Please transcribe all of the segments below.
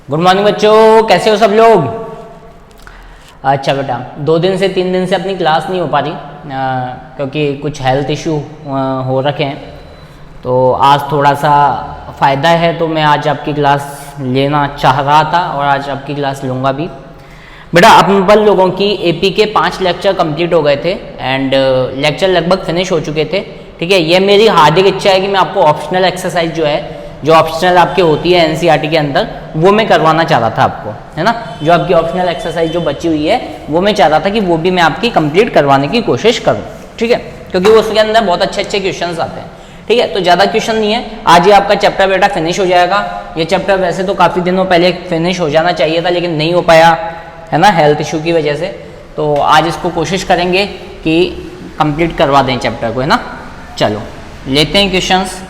Good morning बच्चों, कैसे हो सब लोग। अच्छा बेटा, 2 दिन से 3 दिन से अपनी क्लास नहीं हो पा रही क्योंकि कुछ हेल्थ इशू हो रखे हैं। तो आज थोड़ा सा फ़ायदा है तो मैं आज आपकी क्लास लेना चाह रहा था और आज आपकी क्लास लूँगा भी। बेटा अपन लोगों की एपी के 5 लेक्चर कंप्लीट हो गए थे एंड लेक्चर लगभग फिनिश हो चुके थे। ठीक है, ये मेरी हार्दिक इच्छा है कि मैं आपको ऑप्शनल एक्सरसाइज जो ऑप्शनल आपके होती है एनसीईआरटी के अंदर, वो मैं करवाना चाह रहा था आपको, है ना। जो आपकी ऑप्शनल एक्सरसाइज जो बची हुई है वो मैं चाह रहा था कि वो भी मैं आपकी कंप्लीट करवाने की कोशिश करूँ। ठीक है, क्योंकि वो उसके अंदर बहुत अच्छे अच्छे क्वेश्चंस आते हैं। ठीक है, तो ज़्यादा क्वेश्चन नहीं है, आज ही आपका चैप्टर बेटा फिनिश हो जाएगा। ये चैप्टर वैसे तो काफ़ी दिनों पहले फिनिश हो जाना चाहिए था लेकिन नहीं हो पाया, है ना, हेल्थ इशू की वजह से। तो आज इसको कोशिश करेंगे कि कंप्लीट करवा दें चैप्टर को, है ना। चलो लेते हैं क्वेश्चंस।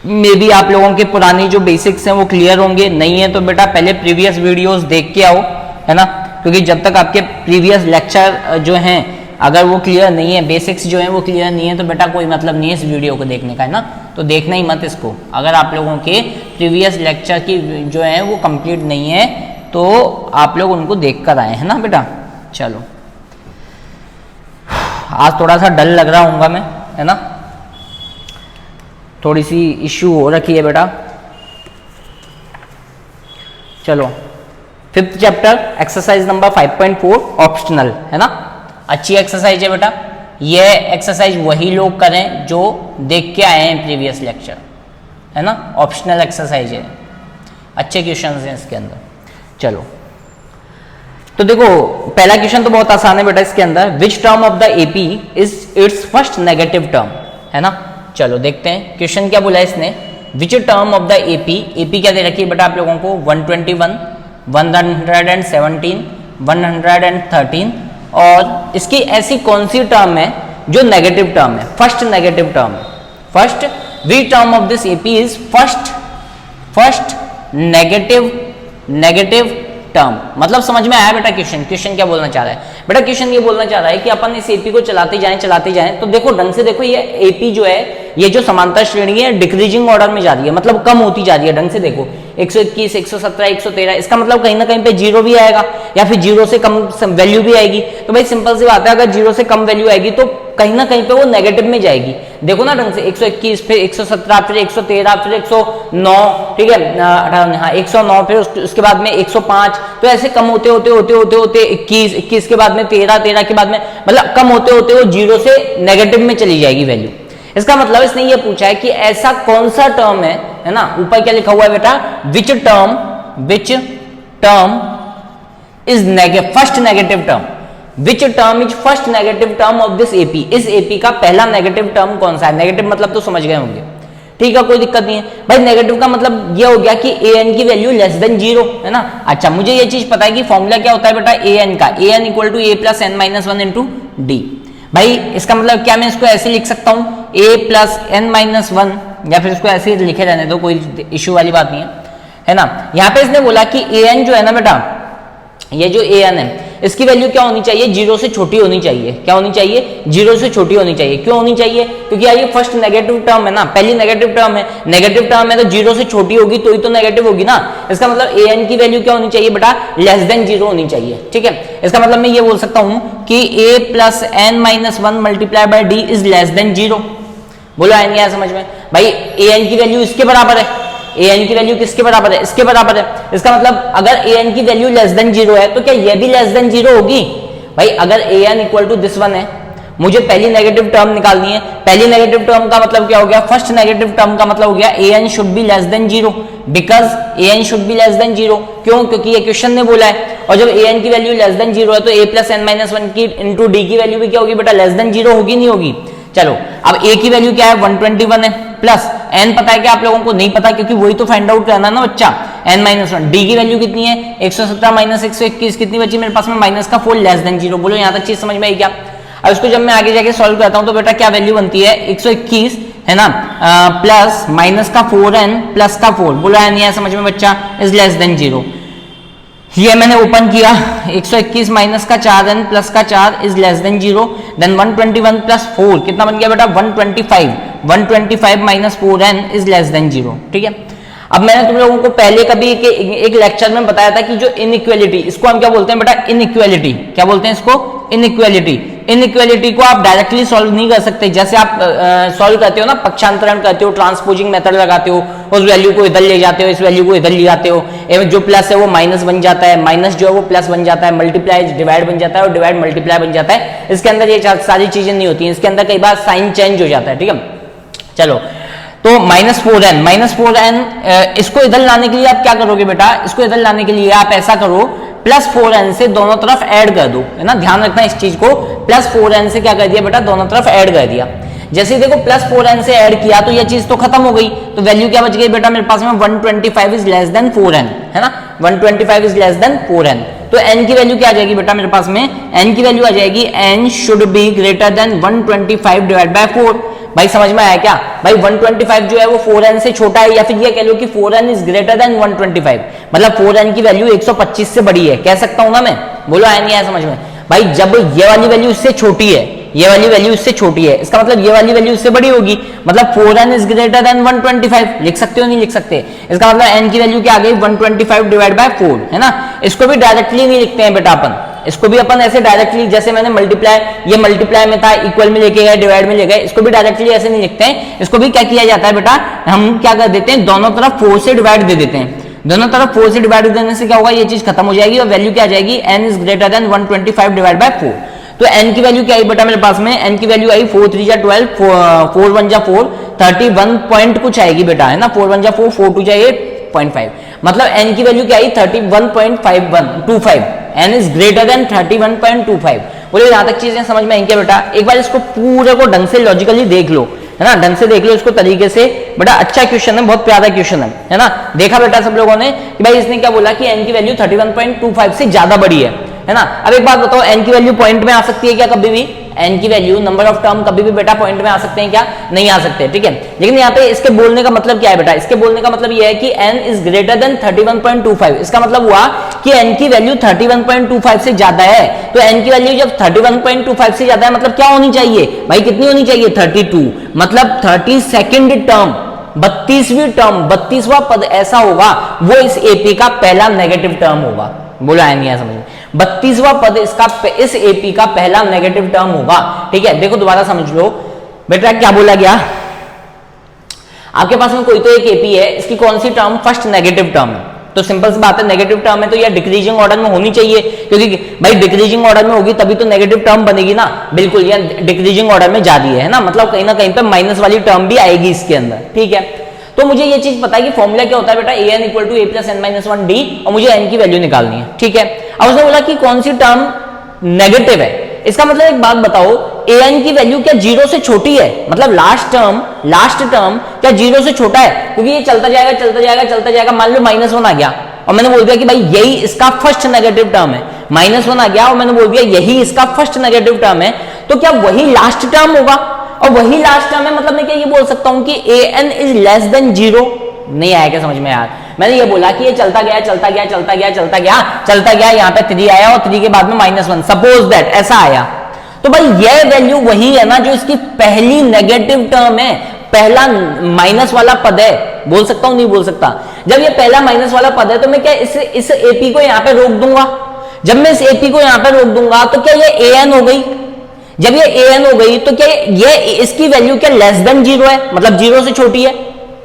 मे बी आप लोगों के पुरानी जो बेसिक्स हैं वो क्लियर होंगे, नहीं है तो बेटा पहले प्रीवियस वीडियोस देख के आओ, है ना। क्योंकि जब तक आपके प्रीवियस लेक्चर जो हैं अगर वो क्लियर नहीं है, बेसिक्स जो हैं वो क्लियर नहीं है, तो बेटा कोई मतलब नहीं है इस वीडियो को देखने का, है ना। तो देखना ही मत इसको। अगर आप लोगों के प्रीवियस लेक्चर की जो है वो कंप्लीट नहीं है तो आप लोग उनको देख कर आए, है ना बेटा। चलो, आज थोड़ा सा डल लग रहा हूँगा मैं, है ना, थोड़ी सी इश्यू हो रखी है बेटा। चलो, 5th chapter exercise number 5.4 optional, है ना। अच्छी एक्सरसाइज है बेटा। ये एक्सरसाइज वही लोग करें जो देख के आए हैं प्रीवियस लेक्चर, है ना। ऑप्शनल एक्सरसाइज है, अच्छे क्वेश्चंस हैं इसके अंदर। चलो तो देखो, पहला क्वेश्चन तो बहुत आसान है बेटा इसके अंदर। Which term of the AP is it's first negative term, है ना। चलो देखते हैं क्वेश्चन क्या बोला है इसने। Which term of the AP, AP क्या दे रखी है बेटा आप लोगों को, 121, 117, 113 और इसकी ऐसी कौन सी टर्म है जो नेगेटिव टर्म है, फर्स्ट नेगेटिव टर्म है। First, which term of this AP is first negative term. मतलब समझ में आया बेटा क्वेश्चन क्या बोलना चाह रहा है बेटा। क्वेश्चन ये बोलना चाह रहा है कि अपन इस एपी को चलाते जाएं तो देखो ढंग से देखो, ये एपी जो है ये जो समांतर श्रेणी है डिक्रीजिंग ऑर्डर में जा रही है, मतलब कम होती जा रही है। ढंग से देखो 121, 117, 113, इसका मतलब कहीं ना कहीं पे जीरो भी आएगा या फिर जीरो से कम वैल्यू भी आएगी। तो भाई सिंपल सी बात है, अगर जीरो से कम वैल्यू आएगी तो कहीं ना कहीं पे वो नेगेटिव में जाएगी। देखो ना ढंग से, 121 फिर 117 फिर 113 फिर 109, ठीक है, हाँ 109 फिर उसके बाद में 105, तो ऐसे कम होते होते 21 के बाद में 13 के बाद में, मतलब कम होते वो जीरो से नेगेटिव में चली जाएगी वैल्यू। इसका मतलब इसने ये पूछा है कि ऐसा कौन सा टर्म है ना। ऊपर क्या लिखा हुआ है बेटा, which term is first negative term, which term is first negative term of this AP. इस एपी का पहला नेगेटिव टर्म कौन सा है। नेगेटिव मतलब तो समझ गए होंगे, ठीक है, कोई दिक्कत नहीं है भाई। नेगेटिव का मतलब ये हो गया कि ए एन की वैल्यू लेस देन जीरो, है ना। अच्छा, मुझे ये चीज पता है कि फॉर्मूला क्या होता है बेटा ए एन का, a n equal to a plus n minus 1 into d. भाई इसका मतलब क्या, मैं इसको ऐसे लिख सकता हूं a प्लस एन माइनस 1, या फिर इसको ऐसे ही लिखे रहने दो, कोई इश्यू वाली बात नहीं है ना। यहां पे इसने बोला कि ए एन जो है ना बेटा, ये जो ए एन है इसकी वैल्यू क्या होनी चाहिए, जीरो से छोटी होनी चाहिए। क्या होनी चाहिए, जीरो से छोटी होनी चाहिए। क्यों होनी चाहिए, क्योंकि यार ये फर्स्ट नेगेटिव टर्म है ना, पहली नेगेटिव टर्म है। नेगेटिव टर्म है तो जीरो से छोटी होगी तो ही तो नेगेटिव होगी ना। इसका मतलब ए एन की वैल्यू क्या होनी चाहिए बेटा, लेस देन जीरो होनी चाहिए। ठीक है, इसका मतलब मैं ये बोल सकता हूं कि a plus n minus 1 multiply by d is less than zero. बोलो आया नहीं आया समझ में भाई। ए एन की वैल्यू इसके बराबर है, ए एन की वैल्यू किसके बराबर है, इसके बराबर है। इसका मतलब अगर ए एन की वैल्यू लेस देन जीरो है तो क्या ये भी लेस देन जीरो होगी। भाई अगर a n equal to this one है, मुझे पहली नेगेटिव टर्म निकालनी है। पहली नेगेटिव टर्म का मतलब क्या हो गया, फर्स्ट नेगेटिव टर्म का मतलब हो गया a n should be less than zero, because a n should be less than zero. क्यों, क्योंकि ये क्वेश्चन ने बोला है। और जब ए एन की वैल्यू लेस देन जीरो है तो ए प्लस एन माइनस 1 की इंटू डी की वैल्यू भी क्या होगी बेटा, लेस देन जीरो होगी नहीं होगी। चलो अब a की वैल्यू क्या है, 121 है, प्लस n पता है क्या आप लोगों को, नहीं पता, क्योंकि वही तो फाइंड आउट करना ना बच्चा, n माइनस 1। डी की वैल्यू कितनी है, 117 माइनस 121 कितनी बची मेरे पास में, माइनस का 4 लेस देन जीरो। बोलो यहाँ तक चीज समझ में आई क्या। अब इसको जब मैं आगे जाके सॉल्व करता हूँ तो बेटा क्या वैल्यू बनती है, 121 है ना, प्लस माइनस का 4n प्लस का 4। बोलो नहीं है समझ में बच्चा, इज लेस देन जीरो। ये मैंने ओपन किया, 121 माइनस का 4n प्लस का 4 is less than zero. Then 121 plus 4 कितना बन गया बेटा, 125 minus 4n is less than zero. ठीक है, अब मैंने तुम लोगों को पहले कभी एक लेक्चर में बताया था कि जो इनइक्वालिटी, इसको हम क्या बोलते हैं बेटा, इनइक्वालिटी। क्या बोलते हैं इसको, इनइक्वालिटी। इनइक्वालिटी को आप डायरेक्टली सॉल्व नहीं कर सकते, जैसे आप सॉल्व करते हो ना, पक्षांतरण करते हो, ट्रांसपोजिंग मेथड लगाते हो, उस वैल्यू को इधर ले जाते हो, इस वैल्यू को इधर ले जाते हो, एवं जो प्लस है वो माइनस बन जाता है, माइनस जो है वो प्लस बन जाता है, मल्टीप्लाई डिवाइड बन जाता है और डिवाइड मल्टीप्लाई बन जाता है। इसके अंदर ये सारी चीजें नहीं होती हैं, इसके अंदर कई बार साइन चेंज हो जाता है। ठीक है, चलो तो -4n इसको इधर लाने के लिए आप क्या करोगे बेटा, इसको इधर लाने के लिए आप ऐसा करो, +4n से दोनों तरफ ऐड कर दो, है ना, ध्यान रखना इस चीज को, +4n से क्या कर दिया बेटा, दोनों तरफ ऐड कर दिया। जैसे देखो +4n से ऐड किया तो ये चीज तो खत्म हो गई, तो वैल्यू क्या बच गई बेटा मेरे पास में, 125 इज लेस देन 4n, है ना, 125 इज लेस देन 4n। तो n की वैल्यू क्या आ जाएगी बेटा मेरे पास में, n की वैल्यू आ जाएगी n should be greater than 125 divide by 4। भाई समझ में आया क्या, भाई 125 जो है वो 4n से छोटा है, या फिर ये कह लो कि 4n इज ग्रेटर देन 125, मतलब 4n की वैल्यू 125 से बड़ी है, कह सकता हूं ना मैं, बोलो आया नहीं आया समझ में। भाई जब ये वाली वैल्यू इससे छोटी है, ये वाली वैल्यू इससे छोटी है, इसका मतलब ये वाली वैल्यू इससे बड़ी होगी, मतलब 4n इज ग्रेटर देन 125, लिख सकते हो नहीं लिख सकते, इसका मतलब n की वैल्यू क्या आ गई, 125 डिवाइड बाय 4, है ना। इसको भी डायरेक्टली नहीं लिखते हैं बेटा अपन, इसको भी अपन ऐसे डायरेक्टली, जैसे मैंने मल्टीप्लाई, ये मल्टीप्लाई में था, इक्वल में लेके गए, डिवाइड में ले गए, इसको भी डायरेक्टली ऐसे नहीं लिखते हैं, इसको भी क्या किया जाता है बेटा, हम क्या कर देते हैं, दोनों तरफ 4 से डिवाइड दे देते हैं, दोनों तरफ 4 से डिवाइड देने से क्या होगा, ये चीज खत्म हो जाएगी और वैल्यू क्या आ जाएगी, n is greater than 125 divide by 4। तो n की वैल्यू क्या आई बेटा मेरे पास में, n की वैल्यू आई 4 3 जा 12, 4 1 जा 4, 31 पॉइंट कुछ आएगी बेटा, है ना, 4 1 जा 4, 4 2 जा 8.5, मतलब n की वैल्यू क्या आई 31.25, n इज ग्रेटर देन 31.25। बोले यहां तक चीजें समझ में आई क्या बेटा, एक बार इसको पूरे को ढंग से लॉजिकली देख लो, है ना, ढंग से देख लो इसको तरीके से, बेटा अच्छा क्वेश्चन है, बहुत प्यारा क्वेश्चन है ना। देखा बेटा सब लोगों ने कि भाई इसने क्या बोला कि n की वैल्यू 31.25 से ज्यादा बड़ी है ना। अब एक बात बताओ, n की वैल्यू पॉइंट में आ सकती है क्या कभी भी, n की वैल्यू नंबर ऑफ टर्म कभी भी बेटा पॉइंट में आ सकते हैं क्या, नहीं आ सकते, ठीक है। लेकिन यहाँ पे इसके बोलने का मतलब क्या है बेटा, इसके बोलने का मतलब यह है कि n इज ग्रेटर देन 31.25, इसका मतलब हुआ कि n की वैल्यू 31.25 से ज्यादा है। तो n की वैल्यू जब 31.25 से ज्यादा है मतलब क्या होनी चाहिए भाई, कितनी होनी चाहिए, 32, मतलब 32nd टर्म, 32वीं टर्म, 32वां पद ऐसा होगा वो इस एपी का पहला नेगेटिव टर्म होगा। बोला है नहीं है समझ में, 32वां पद इसका इस एपी का पहला नेगेटिव टर्म होगा, ठीक है। देखो दोबारा समझ लो बेटा क्या बोला गया, आपके पास में कोई तो एक एपी है, इसकी कौन सी टर्म फर्स्ट नेगेटिव टर्म है, तो सिंपल सी बात है नेगेटिव टर्म है तो यह डिक्रीजिंग ऑर्डर में होनी चाहिए, क्योंकि भाई डिक्रीजिंग ऑर्डर में होगी तभी तो नेगेटिव टर्म बनेगी ना, बिल्कुल यह डिक्रीजिंग ऑर्डर में जा रही है ना, मतलब कहीं ना कहीं पे माइनस वाली टर्म भी आएगी इसके अंदर, ठीक है। तो मुझे ये चीज पता है कि फॉर्मूला क्या होता है बेटा, an equal to a plus n minus 1d, और मुझे n की वैल्यू निकालनी है, ठीक है। अब उसने बोला कि कौन सी टर्म नेगेटिव है, इसका मतलब एक बात बताओ, an की वैल्यू क्या 0 से छोटी है, मतलब लास्ट टर्म क्या 0 से छोटा है, क्योंकि ये चलता जाएगा, मान लो -1 आ गया और मैंने बोल दिया कि भाई यही इसका फर्स्ट नेगेटिव टर्म है, -1 आ गया और मैंने बोल दिया यही इसका फर्स्ट नेगेटिव टर्म है, तो क्या वही लास्ट टर्म होगा, और वही लास्ट टर्म है, मतलब मैं क्या ये बोल सकता हूं कि an इज लेस देन 0, नहीं आया क्या समझ में यार, मैंने ये बोला कि ये चलता गया, यहाँ पे 3 आया और 3 के बाद में -1, सपोज दैट ऐसा आया, तो भाई ये वैल्यू वही है ना जो इसकी पहली नेगेटिव टर्म है, पहला माइनस वाला पद है, बोल सकता हूं नहीं बोल सकता, जब ये पहला माइनस वाला पद है तो मैं क्या इस एपी को यहाँ पे रोक दूंगा, जब मैं इस एपी को यहाँ पे रोक दूंगा तो क्या ये an हो गई, जब ये an हो गई तो क्या ये इसकी वैल्यू क्या लेस देन 0 है, मतलब 0 से छोटी है,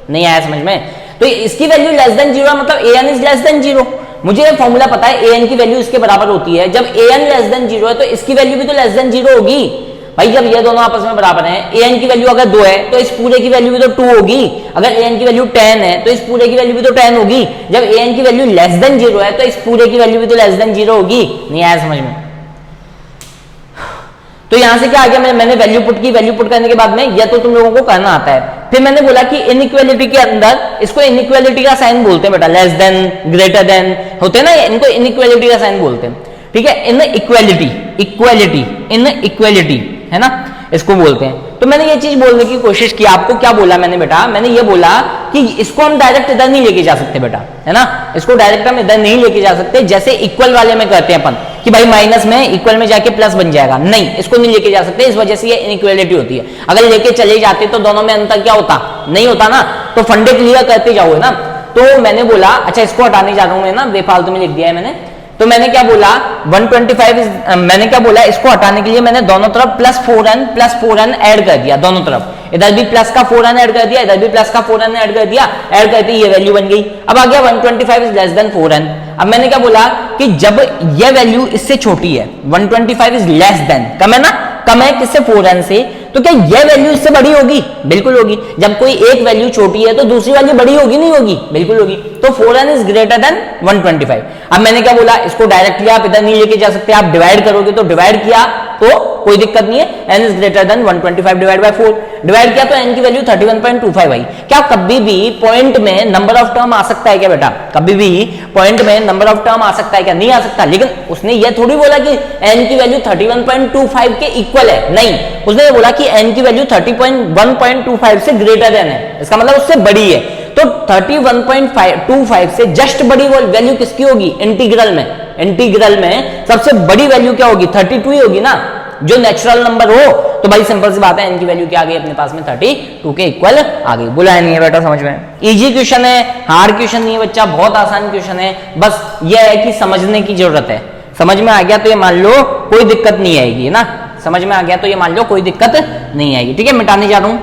नहीं आया समझ में, तो इसकी वैल्यू लेस देन 0 है, मतलब an इज लेस देन 0, मुझे ये फॉर्मूला पता है an की वैल्यू इसके बराबर होती है, जब an लेस देन 0 है तो इसकी वैल्यू भी तो लेस देन 0 होगी भाई, जब ये दोनों आपस में बराबर हैं, an की वैल्यू अगर 2 है तो इस पूरे की वैल्यू भी तो 2 होगी, अगर an की वैल्यू 10 है तो इस पूरे की वैल्यू भी तो 10 होगी, जब an की वैल्यू लेस देन 0 है तो इस पूरे की वैल्यू भी तो लेस देन 0 होगी, नहीं आया समझ में। तो यहां से क्या आ गया, मैंने वैल्यू पुट करने के बाद में यह तो तुम लोगों को करना आता है, फिर मैंने बोला कि इनइक्वालिटी के अंदर इसको इनइक्वालिटी का साइन बोलते हैं बेटा, लेस देन ग्रेटर देन होते हैं ना, इनको इनइक्वालिटी का साइन बोलते हैं, ठीक है। इनइक्वालिटी है ना, इसको बोलते हैं। तो मैंने ये चीज बोलने की कोशिश की, आपको क्या बोला मैंने बेटा, मैंने ये बोला कि इसको हम डायरेक्ट इधर नहीं लेके जा सकते बेटा, है ना, इसको डायरेक्ट हम इधर नहीं लेके जा सकते, जैसे इक्वल वाले में करते हैं अपन कि भाई माइनस में इक्वल में जाके प्लस बन जाएगा, नहीं इसको नहीं लेके जा सकते, इस वजह से ये इनइक्वालिटी होती है। अगर लेके चले जाते तो दोनों में अंतर क्या होता, नहीं होता ना, तो फंडे क्लियर करते जाओ, है ना। तो तो मैंने बोला अच्छा इसको हटाने जा रहा हूं मैं ना, बेफालतू में लिख दिया है मैंने। तो मैंने क्या बोला 125 मैंने क्या बोला इसको हटाने के लिए मैंने दोनों तरफ +4n ऐड कर दिया, दोनों तरफ इधर भी प्लस का 4n ऐड कर दिया, इधर भी प्लस का 4n ऐड कर दिया, ऐड करते ये वैल्यू बन गई। अब आ गया 125 इज लेस देन 4n। अब मैंने क्या बोला कि जब ये वैल्यू इससे छोटी है, 125 इज लेस देन, कम है ना, कम है किससे 4n से, तो क्या ये वैल्यू इससे बड़ी होगी? बिल्कुल होगी। जब कोई एक वैल्यू छोटी है तो दूसरी वैल्यू बड़ी होगी नहीं होगी? बिल्कुल होगी। तो 4n इज ग्रेटर देन 125। अब मैंने क्या बोला इसको डायरेक्टली आप इधर नहीं लेके जा सकते, आप डिवाइड करोगे, तो डिवाइड किया तो कोई दिक्कत नहीं है, n is greater than 125 divide by 4, divide किया तो n की वैल्यू 31.25 आई। क्या कभी भी पॉइंट में नंबर ऑफ टर्म आ सकता है क्या बेटा? कभी भी पॉइंट में नंबर ऑफ टर्म आ सकता है क्या? नहीं आ सकता। लेकिन उसने ये थोड़ी बोला कि n की वैल्यू 31.25 के इक्वल है, नहीं, उसने ये बोला कि n की वैल्यू 31.25 से ग्रेटर देन है, इसका मतलब उससे बड़ी है। तो 31.25 से जस्ट बड़ी वैल्यू किसकी होगी? इंटीग्रल में, इंटीग्रल में सबसे बड़ी वैल्यू क्या होगी? 32 ही होगी ना, जो नेचुरल नंबर हो। तो भाई सिंपल सी बात है, n की वैल्यू क्या आ गई अपने पास में? 32 के इक्वल आ गई। बुलाया नहीं है बेटा, समझ में? इजी क्वेश्चन है, हार्ड क्वेश्चन नहीं है बच्चा, बहुत आसान क्वेश्चन है, बस ये है कि समझने की जरूरत है। समझ में आ गया तो ये मान लो कोई दिक्कत नहीं आएगी ना, समझ में आ गया तो ये मान लो कोई दिक्कत नहीं आएगी। ठीक है, मिटाने जा रहा हूं।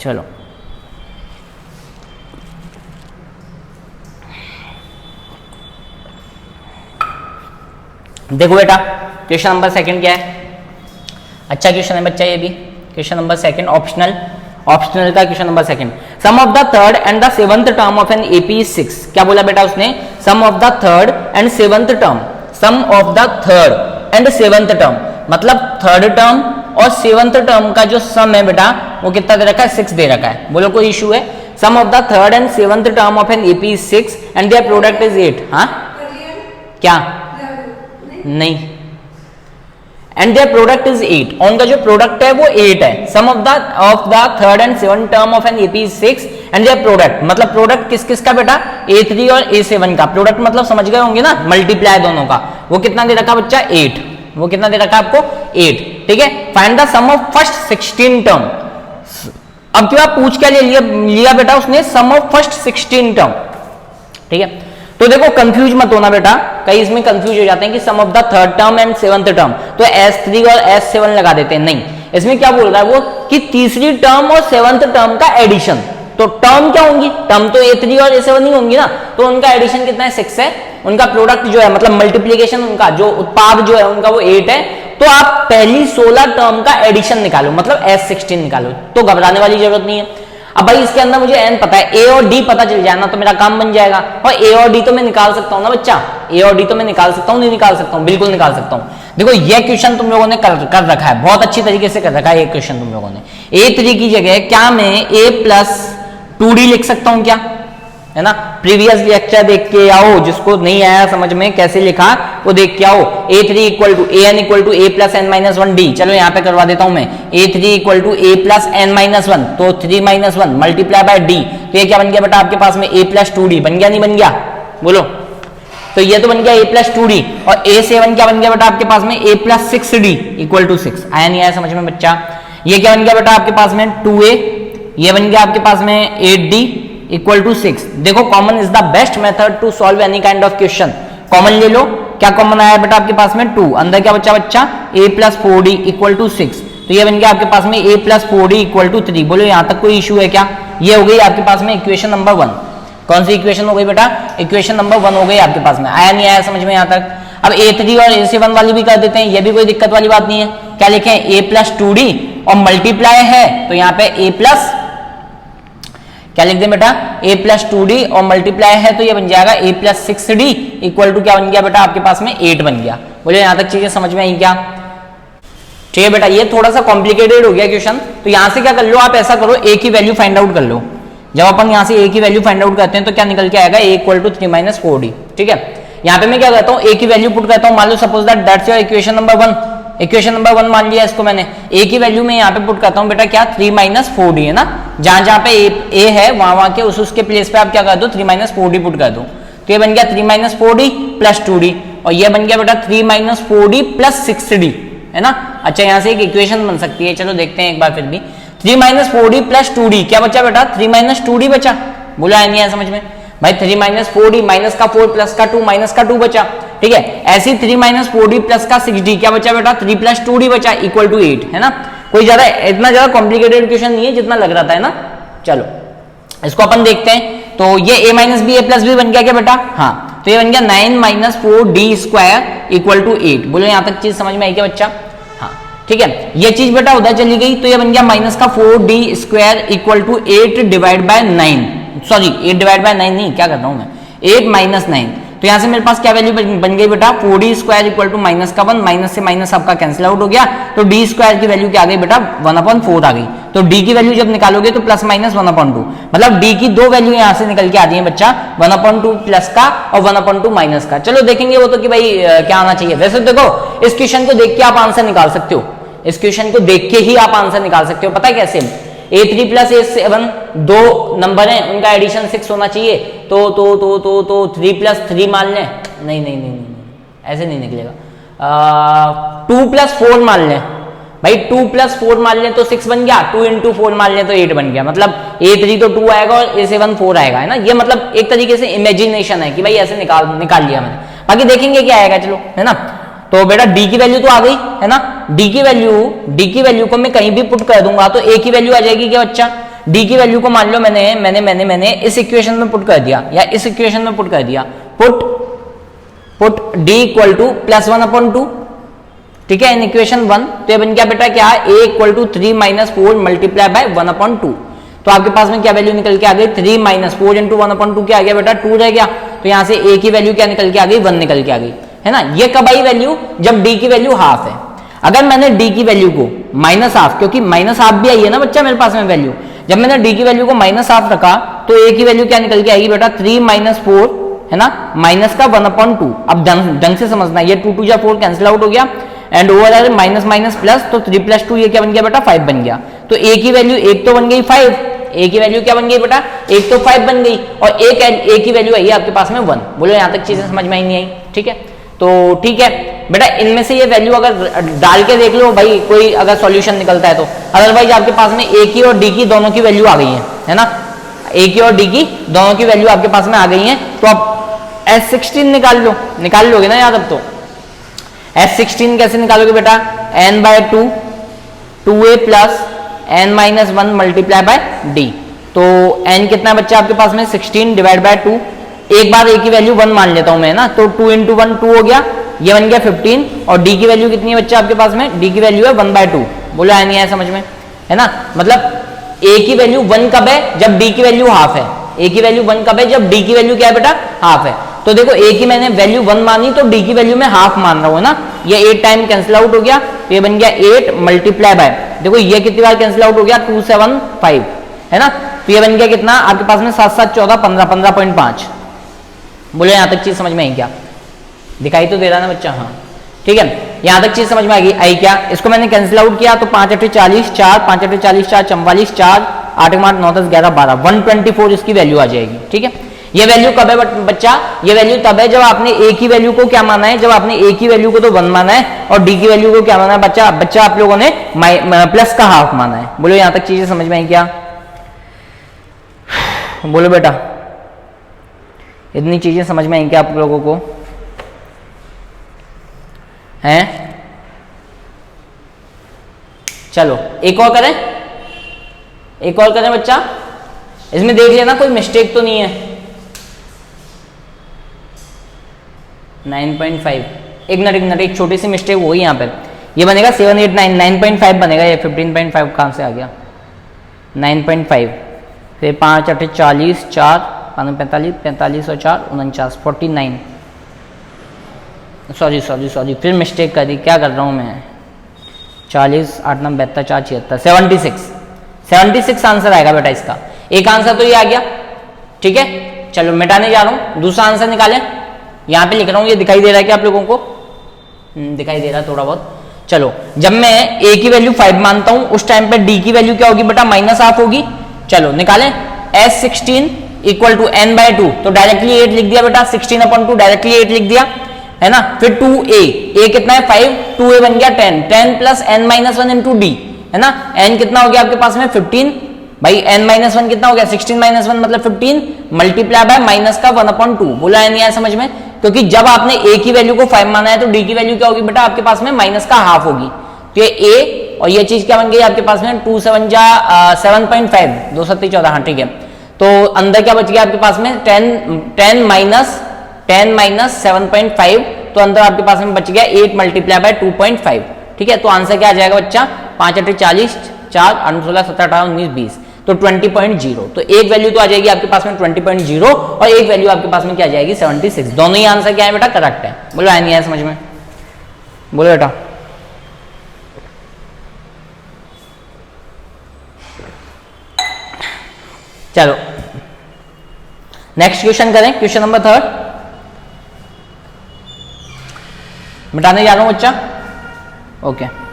चलो देखो बेटा, क्वेश्चन नंबर सेकंड क्या है? अच्छा क्वेश्चन है बच्चा ये भी, question number second optional, optional का question number second. Sum of the third and the seventh term of an AP is 6। क्या बोला बेटा उसने? Sum of the third and seventh term, sum of the third and seventh term, मतलब third term और seventh term का जो सम है बेटा वो कितना दे रखा है? 6 दे रखा है। बोलो कोई इशू है? Sum of the third and seventh term of an AP is 6 and their product is 8। हाँ क्या? नहीं, एंड देयर प्रोडक्ट इज 8, उनका जो प्रोडक्ट है वो 8 है। Sum of the third and seventh term of an AP is 6 and their product, मतलब product किस किस का बेटा? A3 और A7 का। प्रोडक्ट मतलब समझ गए होंगे ना, मल्टीप्लाई दोनों का। वो कितना दे रखा बच्चा? 8। वो कितना दे रखा आपको? 8। ठीक है, find the sum of first 16 term. अब क्या पूछ क्या लिया बेटा उसने? Sum of first 16 term. ठीक है, तो देखो कंफ्यूज मत होना बेटा, कई इसमें कंफ्यूज हो जाते हैं कि sum of the third term and seventh term, तो S3 और S7 लगा देते हैं। नहीं, इसमें क्या बोल रहा है वो कि तीसरी टर्म और सेवंथ टर्म का एडिशन। तो टर्म क्या होंगी? टर्म तो A3 और A7 ही होंगी ना, तो उनका एडिशन कितना है? 6 है। उनका प्रोडक्ट जो है मतलब मल्टीप्लीकेशन, उनका जो उत्पाद जो है उनका वो 8 है। तो आप पहली 16 टर्म का एडिशन निकालो, मतलब S16 निकालो, तो घबराने वाली जरूरत नहीं है। अब भाई इसके अंदर मुझे n पता है, a और d पता चल जाए ना तो मेरा काम बन जाएगा। और a और d तो मैं निकाल सकता हूं ना बच्चा, a और d तो मैं निकाल सकता हूं, नहीं निकाल सकता हूं? बिल्कुल निकाल सकता हूं। देखो ये क्वेश्चन तुम लोगों ने कर रखा है, बहुत अच्छी तरीके से कर रखा है ये क्वेश्चन तुम लोगों ने। A3 की जगह क्या मैं a+2d लिख सकता हूं क्या? है ना, प्रीवियस लेक्चर देख के आओ, जिसको नहीं आया समझ में कैसे लिखा वो देख के आओ। A3 equal to an equal to a plus n minus 1d। चलो यहाँ पे करवा देता हूं मैं, A3 equal to a plus n minus 1, तो 3 माइनस 1 मल्टीप्लाई बाय d। तो ये क्या बन गया बेटा आपके पास में? a+2d बन गया, नहीं बन गया? बोलो। तो ये तो बन गया a+2d, और A7 क्या बन गया बेटा आपके पास में? a+6d equal to 6। आया नहीं आया समझ में बच्चा? ये क्या बन गया बेटा आपके पास में? 2a, ये बन गया आपके पास में 8d इक्वल टू 6। देखो common is the best method to solve any kind of question. Common ले लो, क्या कॉमन आया बेटा आपके पास में? 2, अंदर क्या बच्चा a+4d इक्वल टू 6। तो ये बन गया आपके पास में a+4d इक्वल टू 3। बोलो यहाँ तक कोई इशू है क्या? ये हो गई आपके पास में इक्वेशन नंबर 1। कौन सी इक्वेशन हो गई बेटा? इक्वेशन नंबर 1 हो गई आपके पास में। आया नहीं आया समझ में यहाँ तक? अब A3 और A7 वाली भी कर देते हैं, ये भी कोई दिक्कत वाली बात नहीं है। क्या लिखें? a+2d और मल्टीप्लाई है तो यहाँ पे क्या लिख दें बेटा? a+2d और मल्टीप्लाई है तो ये बन जाएगा a+6d इक्वल टू क्या बन गया बेटा आपके पास में? 8 बन गया। बोले यहाँ तक चीजें समझ में आई क्या? ठीक है बेटा, ये थोड़ा सा कॉम्प्लिकेटेड हो गया क्वेश्चन। तो यहाँ से क्या कर लो आप, ऐसा करो a की वैल्यू फाइंड आउट कर लो। जब अपन यहाँ से a की वैल्यू फाइंड आउट करते हैं तो क्या निकल के आएगा? a equal to 3 - 4d। ठीक है, यहाँ पे मैं क्या करता हूँ? a की वैल्यू पुट करता हूँ। मान लो suppose that's your equation number 1। Equation number 1 मान लिया इसको मैंने। ए की वैल्यू में यहाँ पे पुट करता हूँ बेटा क्या 3 माइनस 4d है ना, जहां जहां पे ए है वहां के उसके प्लेस पे आप क्या कर दो 3 माइनस 4d पुट कर दो। तो ये बन गया 3 माइनस 4d प्लस 2d, और ये बन गया बेटा 3 माइनस 4d प्लस 6d है ना। अच्छा यहाँ से एक इक्वेशन बन सकती है, चलो देखते हैं एक बार फिर भी। 3 माइनस 4d प्लस 2d क्या बचा बेटा 3 माइनस 2d बचा, बोला है नहीं है समझ में भाई। 3 माइनस 4d माइनस का 4 प्लस का 2 माइनस का 2 बचा, ठीक है। ऐसे 3 माइनस 4d प्लस का 6d क्या बचा बेटा 3 प्लस 2d बचा इक्वल टू 8 है ना। कोई ज्यादा इतना ज्यादा कॉम्प्लिकेटेड इक्वेशन नहीं है जितना लग रहा था है ना। चलो इसको अपन देखते हैं। तो ये a minus b a plus b बन गया क्या बेटा, हाँ। तो ये बन गया 9 minus 4d square equal to 8। बोलो यहाँ तक चीज समझ में आई क्या बच्चा, हाँ ठीक है। ये चीज बेटा उधर चली गई, तो ये बन गया माइनस का 4d square equal to 8 divide by 9, sorry 8 divide by 9 नहीं, क्या कर रहा हूं मैं 8 माइनस 9। तो यहां से मेरे पास क्या वैल्यू बन गई बेटा 4d square equal to minus का 1, माइनस से माइनस आपका कैंसिल आउट हो गया, तो d स्क्वायर की वैल्यू क्या आ गई बेटा 1/4 आ गई। तो d की वैल्यू जब निकालोगे तो प्लस माइनस 1/2, मतलब d की दो वैल्यू यहां से निकल के आती है बच्चा 1/2 प्लस का और 1/2 माइनस का। चलो देखेंगे वो तो कि भाई क्या आना चाहिए। वैसे देखो इस क्वेश्चन को देख के आप आंसर निकाल सकते हो, इस क्वेश्चन को देख के ही आप आंसर निकाल सकते हो। पता है कैसे, a3 प्लस a7 दो नंबर हैं, उनका एडिशन 6 होना चाहिए, तो 3 प्लस 3 मान लें, नहीं नहीं नहीं नहीं ऐसे नहीं निकलेगा। 2 प्लस 4 मान लें भाई, 2 प्लस 4 मान लें तो 6 बन गया, 2 इंटू 4 मान लें तो 8 बन गया, मतलब a3 तो 2 आएगा और a7 4 आएगा है ना। ये मतलब एक तरीके से इमेजिनेशन है कि भाई ऐसे निकाल लिया मैंने, बाकी देखेंगे क्या आएगा चलो है ना। तो बेटा d की वैल्यू तो आ गई है ना, d की वैल्यू को मैं कहीं भी पुट कर दूंगा तो a की वैल्यू आ जाएगी क्या बच्चा। d की वैल्यू को मान लो मैंने इस इक्वेशन में पुट कर दिया या इस इक्वेशन में पुट कर दिया, put d equal two plus 1/2, ठीक है, इन इक्वेशन 1। तो ये बन गया बेटा क्या a equal to 3 minus 4 multiply by 1/2। तो आपके पास में क्या वैल्यू निकल के आ गई 3 माइनस 4 इंटू 1/2 क्या आ गया बेटा 2 रह गया। तो यहां से a की वैल्यू क्या निकल के आ गई 1 निकल के आ गई है ना। ये कब आई वैल्यू, जब d की वैल्यू हाफ है। अगर मैंने d की वैल्यू को माइनस हाफ, क्योंकि माइनस हाफ भी आई है ना बच्चा मेरे पास में वैल्यू, जब मैंने d की वैल्यू को माइनस हाफ रखा तो a की वैल्यू क्या निकल के आएगी बेटा 3 माइनस 4 है ना, माइनस का 1/2। अब ढंग से समझना, ये 2 2 4 कैंसिल आउट हो गया and over minus minus plus, तो 3 प्लस 2 ये क्या बन गया बेटा 5 बन गया। तो a की वैल्यू एक तो बन गई 5, a की वैल्यू क्या बन गई बेटा एक तो 5 बन गई, और एक a की वैल्यू आई है आपके पास में 1। बोलो यहाँ तक चीजें समझ में आई नहीं आई, ठीक है। तो ठीक है बेटा, इनमें से ये वैल्यू अगर डाल के देख लो भाई, कोई अगर सॉल्यूशन निकलता है तो, अदरवाइज आपके पास में a की और d की दोनों की वैल्यू आ गई है ना, a की और d की दोनों की वैल्यू आपके पास में आ गई है। तो आप S16 निकाल लोगे ना यार। अब तो S16 कैसे निकालोगे बेटा, n/2 2a plus n minus 1 multiply bye d। तो n कितना है बच्चा आपके पास में 16 डिवाइड बाय 2, एक बार a की वैल्यू 1 मान लेता हूं मैं ना, तो 2 इंटू 1 2 हो गया, ये बन गया 15। और d की वैल्यू कितनी है बच्चा आपके पास में, d की वैल्यू है 1/2। बोलो आया नहीं आया समझ में है ना। मतलब a की वैल्यू 1 कब है, जब d की वैल्यू हाफ है। a की वैल्यू 1 कब है, जब d की वैल्यू क्या है बेटा हाफ है। तो देखो a की मैंने वैल्यू 1 मानी तो d की वैल्यू में हाफ मान रहा हूं ना, ये 8 टाइम कैंसिल आउट हो गया, तो ये बन गया 8 मल्टीप्लाई बाय, देखो ये कितनी बार कैंसिल आउट हो गया 2 7 5 है ना। तो ये बन गया कितना आपके पास में 7 7 14 15 15.5। बोलो यहाँ तक चीज समझ में आई क्या, दिखाई तो दे रहा ना बच्चा, हाँ ठीक है। यहाँ तक चीज समझ में आई क्या। इसको मैंने कैंसिल आउट किया तो 5 8 40 4 5 8 40 4 44 4 8 8 9 10 11 12 124 इसकी वैल्यू आ जाएगी, ठीक है। ये वैल्यू कब है बच्चा, ये वैल्यू तब है जब आपने a की वैल्यू को क्या माना है, जब आपने a की वैल्यू को तो 1 माना है और d की वैल्यू को क्या माना है बच्चा आप लोगों ने प्लस का हाफ माना है। बोलो यहाँ तक चीजें समझ में आई क्या, बोलो बेटा इतनी चीजें समझ में आई क्या आप लोगों को हैं। चलो एक और करें बच्चा, इसमें देख लेना कोई मिस्टेक तो नहीं है। 9.5 एक मिनट एक छोटी सी मिस्टेक हो गई यहाँ पे, ये बनेगा 7 8 9 9.5 बनेगा, ये 15.5 कहाँ से आ गया 9.5, फिर 5 8 40 4 5 45 45 और 4 49 49, सॉरी फिर मिस्टेक कर दी, क्या कर रहा हूँ मैं, 40 8 9 72 4 76 76 आंसर आएगा बेटा इसका। एक आंसर तो ये आ गया, ठीक है। चलो मिटाने जा रहा हूँ, दूसरा आंसर निकालें। यहाँ पे लिख रहा हूँ, ये दिखाई दे रहा है कि आप लोगों को दिखाई दे रहा है थोड़ा बहुत। चलो जब मैं a की वैल्यू 5 मानता हूं उस टाइम पे d की वैल्यू क्या होगी बेटा -1/2 होगी। चलो निकालें, S16 इक्वल टू n/2, तो डायरेक्टली 8 लिख दिया बेटा, 16/2 डायरेक्टली 8 लिख दिया, है ना। फिर 2a, a कितना है 5, 2a बन गया 10, 10 प्लस n-1 इंटू d, है ना। n कितना हो गया आपके पास में 15, भाई n-1 कितना हो गया 16 - 1 मतलब 15, मल्टीप्लाई बाय माइनस का 1/2। बोला है नहीं आया समझ में, क्योंकि जब आपने a की वैल्यू को 5 माना है तो d की वैल्यू क्या होगी बेटा आपके पास में माइनस का हाफ होगी। तो ये a और ये चीज क्या बन गई आपके पास में 2 7 जा 7.5, 2 7 14, हाँ ठीक है। तो अंदर क्या बच गया आपके पास में 10 माइनस 7.5, तो अंदर आपके पास में बच गया 8 मल्टीप्लाई बाय 2.5, ठीक है। तो आंसर क्या आ जाएगा बच्चा 5 8 40, 4 8 16 17 18 19 20, तो 20.0। तो एक वैल्यू तो आ जाएगी आपके पास में 20.0 और एक वैल्यू आपके पास में क्या आ जाएगी 76। दोनों ही आंसर क्या है बेटा करेक्ट है। बोलो आया नहीं आया समझ में, बोलो बेटा। चलो नेक्स्ट क्वेश्चन करें, क्वेश्चन नंबर 3 मिटाने जा रहा हूं बच्चा, ओके।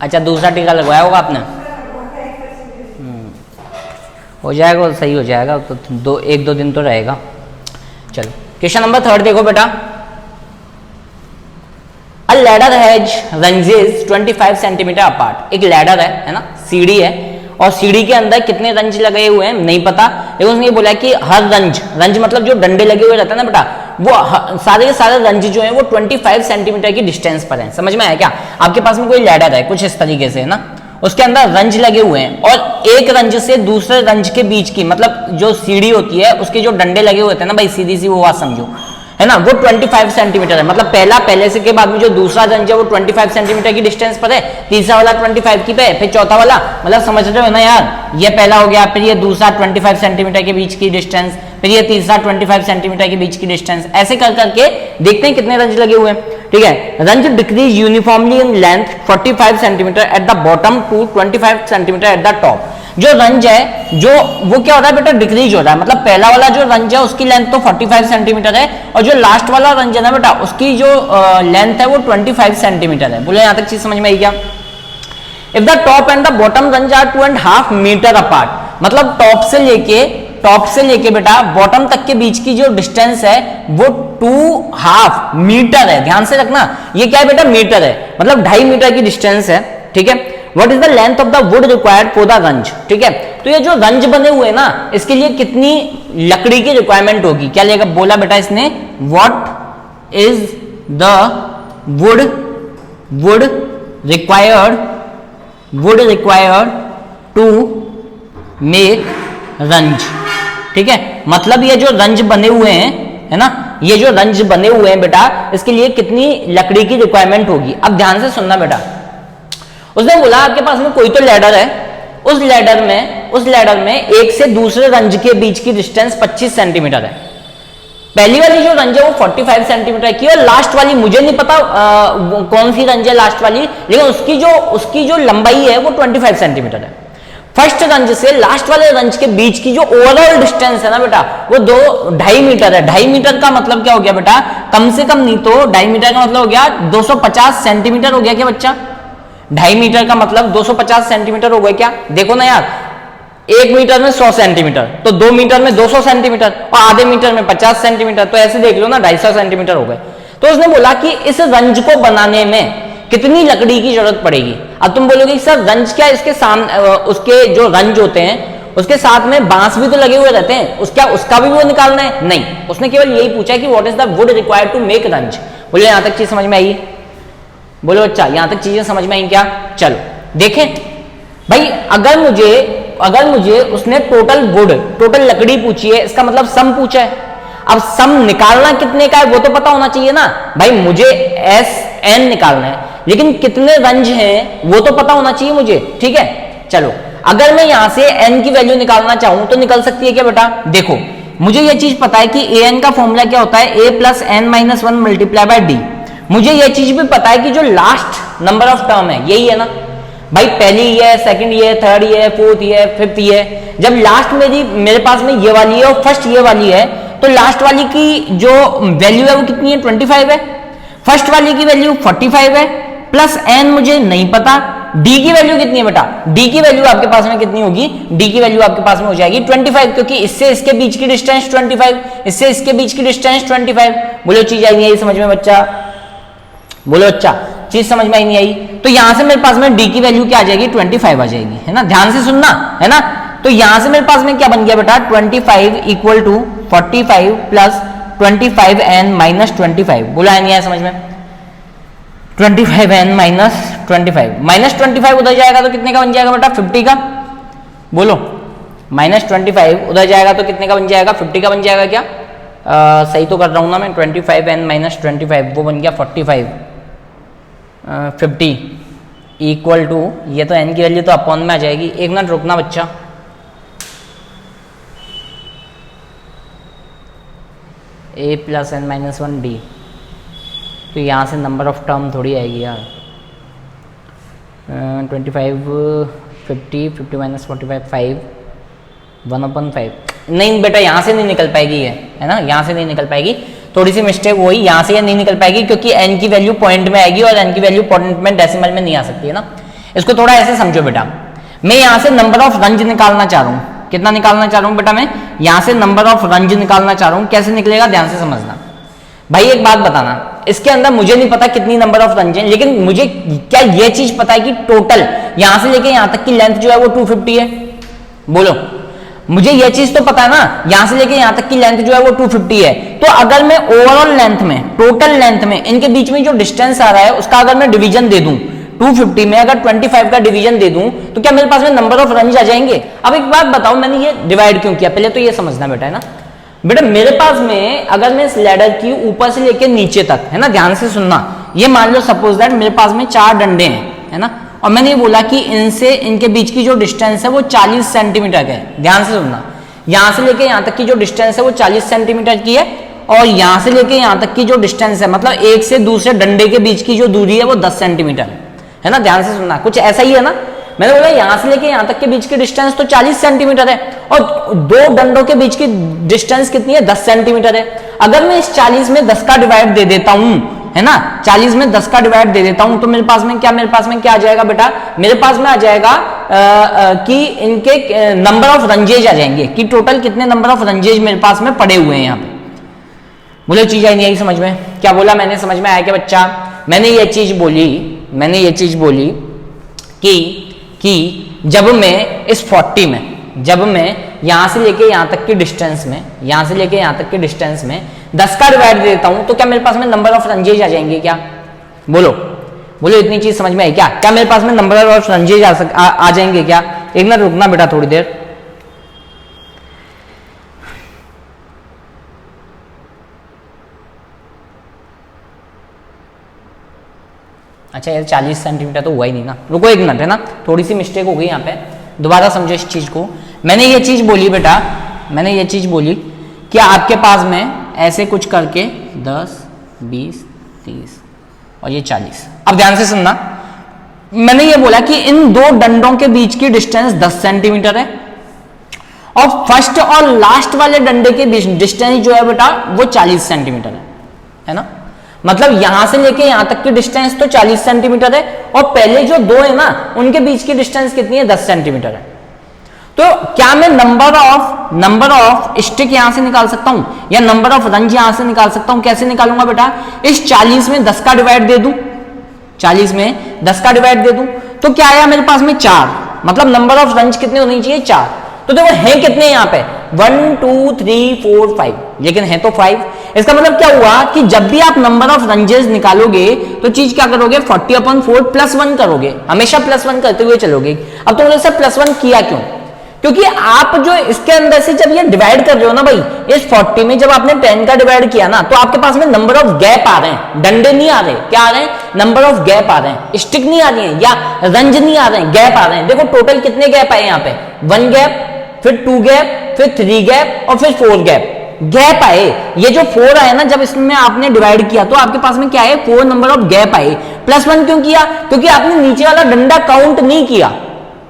अच्छा दूसरा टीका लगवाया होगा आपने, हो जाएगा सही हो जाएगा, तो 1-2 दिन तो रहेगा। चलो क्वेश्चन नंबर 3 देखो बेटा। A ladder has runges 25 centimetre apart. एक लैडर है ना, सीढ़ी है, और सीढ़ी के अंदर कितने रंज लगे हुए हैं नहीं पता, लेकिन उसने ये बोला कि हर रंज मतलब जो डंडे लगे हुए रहते हैं ना बेटा, वो सारे के सारे रंज जो है वो 25 सेंटीमीटर की डिस्टेंस पर है। समझ में आया क्या? आपके पास में कोई लैडर है कुछ इस तरीके से, है ना, उसके अंदर रंज लगे हुए हैं, और एक रंज से दूसरे रंज के बीच की, मतलब जो सीढ़ी होती है उसके जो डंडे लगे हुए थे ना भाई, सीधी सी वो बात समझो, है ना, वो 25 सेंटीमीटर है। मतलब पहले से के बाद में जो दूसरा रंज है वो 25 सेंटीमीटर की डिस्टेंस पर है, तीसरा वाला 25 की पे, फिर चौथा वाला, मतलब समझ रहे हो ना यार, ये पहला हो गया, फिर ये दूसरा 25 सेंटीमीटर के बीच की डिस्टेंस, फिर ये तीसरा 25 सेंटीमीटर के बीच की डिस्टेंस, ऐसे कर करके देखते हैं कितने रंज लगे हुए हैं। ठीक है, rungs decrease uniformly in length 45 centimetre at the bottom to 25 centimetre at the top. जो रंज है जो वो क्या हो रहा है बेटा, डिक्रीज हो रहा है, मतलब पहला वाला जो रंज है उसकी लेंथ तो 45 सेंटीमीटर है, और जो लास्ट वाला रंज है ना बेटा उसकी जो लेंथ है वो 25 सेंटीमीटर है। बोले यहां तक चीज समझ में आई क्या? If the top and the bottom रंज आर 2.5 मीटर अपार्ट, मतलब टॉप से लेके बेटा बॉटम तक के बीच की जो डिस्टेंस है वो 2.5 मीटर है। ध्यान से रखना, ये क्या है बेटा, मीटर है, मतलब 2.5 मीटर की डिस्टेंस है। ठीक है, what is the length of the wood required for the रंज। ठीक है, तो ये जो रंज बने हुए ना इसके लिए कितनी लकड़ी की रिक्वायरमेंट होगी, क्या लेगा बोला बेटा इसने, what is the wood required to make rungs. ठीक है, मतलब ये जो रंज बने हुए हैं, है ना, ये जो रंज बने हुए हैं बेटा इसके लिए कितनी लकड़ी की रिक्वायरमेंट होगी। अब ध्यान से सुनना बेटा, उसने बोला आपके पास में कोई तो लैडर है, उस लैडर में एक से दूसरे रंज के बीच की डिस्टेंस 25 सेंटीमीटर है। पहली वाली जो रंज है वो 45 सेंटीमीटर की, और लास्ट वाली मुझे नहीं पता कौन सी रंज है लास्ट वाली, लेकिन उसकी जो लंबाई है वो 25 सेंटीमीटर है। फर्स्ट रंज से लास्ट वाले रंज के बीच की जो ओवरऑल डिस्टेंस है ना बेटा वो 2.5 मीटर है। 2.5 मीटर का मतलब क्या हो गया बेटा, कम से कम नहीं तो 2.5 मीटर का मतलब हो गया 250 सेंटीमीटर हो गया क्या बच्चा? 2.5 मीटर का मतलब 250 सेंटीमीटर हो गया क्या? देखो ना यार, 1 मीटर में 100 सेंटीमीटर, तो 2 मीटर में 200 सेंटीमीटर, और आधे मीटर में 50 सेंटीमीटर, तो ऐसे देख लो ना 250 सेंटीमीटर हो गए। तो उसने बोला कि इस रंज को बनाने में कितनी लकड़ी की जरूरत पड़ेगी। अब तुम बोलोगे सर रंज क्या, इसके सामने उसके जो रंज होते हैं उसके साथ में बांस भी तो लगे हुए रहते हैं, उसका भी वो निकालना है? नहीं, उसने केवल यही पूछा कि what is the wood required to make rungs. बोले यहां तक चीज समझ में आई? बोलो अच्छा यहां तक चीजें समझ में आई क्या? चलो देखें भाई, अगर मुझे उसने टोटल लकड़ी पूछी है, इसका मतलब सम पूछा है। अब सम निकालना कितने का है वो तो पता होना चाहिए ना भाई, मुझे एस एन निकालना है, लेकिन कितने रंज हैं वो तो पता होना चाहिए मुझे, ठीक है। चलो अगर मैं यहां से एन की वैल्यू निकालना चाहूं तो निकल सकती है क्या बेटा, देखो मुझे ये चीज पता है कि ए एन का फॉर्मूला क्या होता है, a plus n minus one multiply by d. मुझे ये चीज भी पता है कि जो लास्ट नंबर ऑफ टर्म है यही है ना भाई, पहली ये है, सेकंड ये है, थर्ड ये है, फोर्थ ये है, फिफ्थ ये है। जब लास्ट मेरे पास में ये वाली है और फर्स्ट ये वाली है, तो लास्ट वाली की जो वैल्यू है वो कितनी है, 25 है। फर्स्ट वाली की वैल्यू 45 है, प्लस एन मुझे नहीं पता। डी की वैल्यू कितनी है बेटा, डी की वैल्यू आपके पास में कितनी होगी, डी की वैल्यू आपके पास में हो जाएगी 25, क्योंकि इससे इसके बीच की डिस्टेंस 25, इससे इसके बीच की डिस्टेंस 25। बोलो चीज आई नहीं आई समझ में बच्चा, बोलो अच्छा, चीज समझ में आई नहीं आई। तो यहां से मेरे पास में डी की वैल्यू क्या आ जाएगी, 25 आ जाएगी, है ना, ध्यान से सुनना, है ना। तो यहां से मेरे पास में क्या बन गया बेटा, 25 equal to 45 plus 25 n minus 25। बोला नहीं आया समझ में, 25 एन माइनस 25 उधर जाएगा तो कितने का बन जाएगा बेटा, 50 का। बोलो -25 उधर जाएगा तो कितने का बन जाएगा, 50 का बन जाएगा क्या, सही तो कर रहा हूं ना मैं, 25 एन माइनस 25 वो बन गया 45, 50 इक्वल टू, ये तो एन की वैल्यू तो अपॉन में आ जाएगी। एक मिनट रुकना बच्चा, a plus n minus one d, तो यहाँ से नंबर ऑफ टर्म थोड़ी आएगी यार, 25 50 माइनस 45 5 1/5, नहीं बेटा यहाँ से नहीं निकल पाएगी ये, है ना, यहाँ से नहीं निकल पाएगी, थोड़ी सी मिस्टेक हुई, यहाँ से ये नहीं निकल पाएगी क्योंकि एन की वैल्यू पॉइंट में आएगी और एन की वैल्यू पॉइंट में डेसिमल में नहीं आ सकती है ना। इसको थोड़ा ऐसे समझो बेटा, मैं यहाँ से नंबर ऑफ रंज निकालना चाह रहा हूँ, कितना निकालना चाह रहा हूँ बेटा, मैं यहाँ से नंबर ऑफ रंज निकालना चाह रहा हूँ, कैसे निकलेगा ध्यान से समझना भाई। एक बात बताना, इसके अंदर मुझे नहीं पता कितनी नंबर ऑफ रंज हैं, लेकिन मुझे क्या ये चीज पता है कि टोटल यहां से लेके यहां तक की लेंथ जो है वो 250 है। बोलो, मुझे ये चीज तो पता है ना, यहां से लेके यहां तक की लेंथ जो है वो 250 है। तो अगर मैं ओवरऑल लेंथ में, टोटल लेंथ में इनके बीच में जो डिस्टेंस आ रहा है उसका अगर मैं डिवीजन दे दूं, 250 में अगर 25 का डिवीजन दे दूं तो क्या मेरे पास में नंबर ऑफ रंज आ जाएंगे। अब एक बात बताओ, मैंने ये डिवाइड क्यों किया, पहले तो ये समझना बेटा, है ना बेटा। मेरे पास में अगर मैं इस लैडर की ऊपर से लेके नीचे तक, है ना, ध्यान से सुनना, ये मान लो सपोज दैट मेरे पास में 4 डंडे हैं, है ना, और मैंने ये बोला कि इनसे इनके बीच की जो डिस्टेंस है वो 40 सेंटीमीटर का है। ध्यान से सुनना, यहां से लेके यहां तक की जो डिस्टेंस है वो 40 सेंटीमीटर की है, और यहां से लेके यहां तक की जो डिस्टेंस है, मतलब एक से दूसरे डंडे के बीच की जो दूरी है वो 10 सेंटीमीटर है ना, ध्यान से सुनना, कुछ ऐसा ही है ना। मैंने बोला यहां से लेके यहां तक के बीच की डिस्टेंस तो 40 सेंटीमीटर है, और दो डंडों के बीच की डिस्टेंस कितनी है, 10 सेंटीमीटर है। अगर मैं इस 40 में 10 का डिवाइड दे देता हूं, है ना, 40 में 10 का डिवाइड दे देता हूं, तो मेरे पास में क्या आ जाएगा बेटा, मेरे पास में आ जाएगा कि इनके नंबर ऑफ रंजेज आ जाएंगे, कि टोटल कितने नंबर ऑफ रंजेज मेरे पास में पड़े हुए हैं यहाँ पे। बोले चीज आई नहीं आई समझ में, क्या बोला मैंने, समझ में आया क्या बच्चा। मैंने ये चीज बोली कि जब मैं इस 40 में, जब मैं यहां से लेके यहां तक की डिस्टेंस में, 10 का डिवाइड दे देता हूं, तो क्या मेरे पास में नंबर ऑफ रंजेज आ जाएंगे क्या। बोलो इतनी चीज समझ में आई क्या मेरे पास में नंबर ऑफ रंजेज आ जाएंगे क्या। एक मिनट रुकना बेटा थोड़ी देर, अच्छा यार 40 सेंटीमीटर तो हुआ ही नहीं ना, रुको एक मिनट, है ना, थोड़ी सी मिस्टेक हो गई यहाँ पे, दोबारा समझो इस चीज को। मैंने ये चीज बोली बेटा, कि आपके पास में ऐसे कुछ करके 10 20 30 और ये 40। अब ध्यान से सुनना, मैंने ये बोला कि इन दो डंडों के बीच की डिस्टेंस 10 सेंटीमीटर है, और फर्स्ट और लास्ट वाले डंडे के बीच डिस्टेंस जो है बेटा वो 40 सेंटीमीटर है ना। मतलब यहां से लेके यहां तक की डिस्टेंस तो 40 सेंटीमीटर है, और पहले जो दो है ना उनके बीच की डिस्टेंस कितनी है, 10 सेंटीमीटर है। तो क्या मैं नंबर ऑफ स्टिक यहां से निकाल सकता हूं, या नंबर ऑफ रंज यहां से निकाल सकता हूं। कैसे निकालूंगा बेटा, इस 40 में 10 का डिवाइड दे दूं, 40 में 10 का डिवाइड दे दूं, तो क्या आया मेरे पास में 4, मतलब नंबर ऑफ रंज कितने होने चाहिए, 4। तो देखो है कितने यहाँ पे, 1 2 3 4 5, लेकिन है तो 5। इसका मतलब क्या हुआ कि जब भी आप नंबर ऑफ रंजेस निकालोगे तो चीज क्या करोगे, 40/4 +1 करोगे, हमेशा +1 करते हुए चलोगे। अब तुमने सर +1 किया क्यों, क्योंकि आप जो इसके अंदर से जब ये डिवाइड कर रहे हो ना भाई, इस 40 में जब आपने 10 का डिवाइड किया ना, तो आपके पास में नंबर ऑफ गैप आ रहे हैं, डंडे नहीं आ रहे, क्या आ रहे हैं, नंबर ऑफ गैप आ रहे हैं, स्टिक नहीं आ रही है या रंज नहीं आ रहे हैं, गैप आ रहे हैं। देखो टोटल कितने गैप आए यहाँ पे, 1 गैप, फिर 2 गैप, फिर 3 गैप और फिर 4 गैप आए। ये जो 4 आए ना, जब इसमें आपने डिवाइड किया तो आपके पास में क्या है, 4 नंबर ऑफ गैप आए। +1 क्यों किया, क्योंकि आपने नीचे वाला डंडा काउंट नहीं किया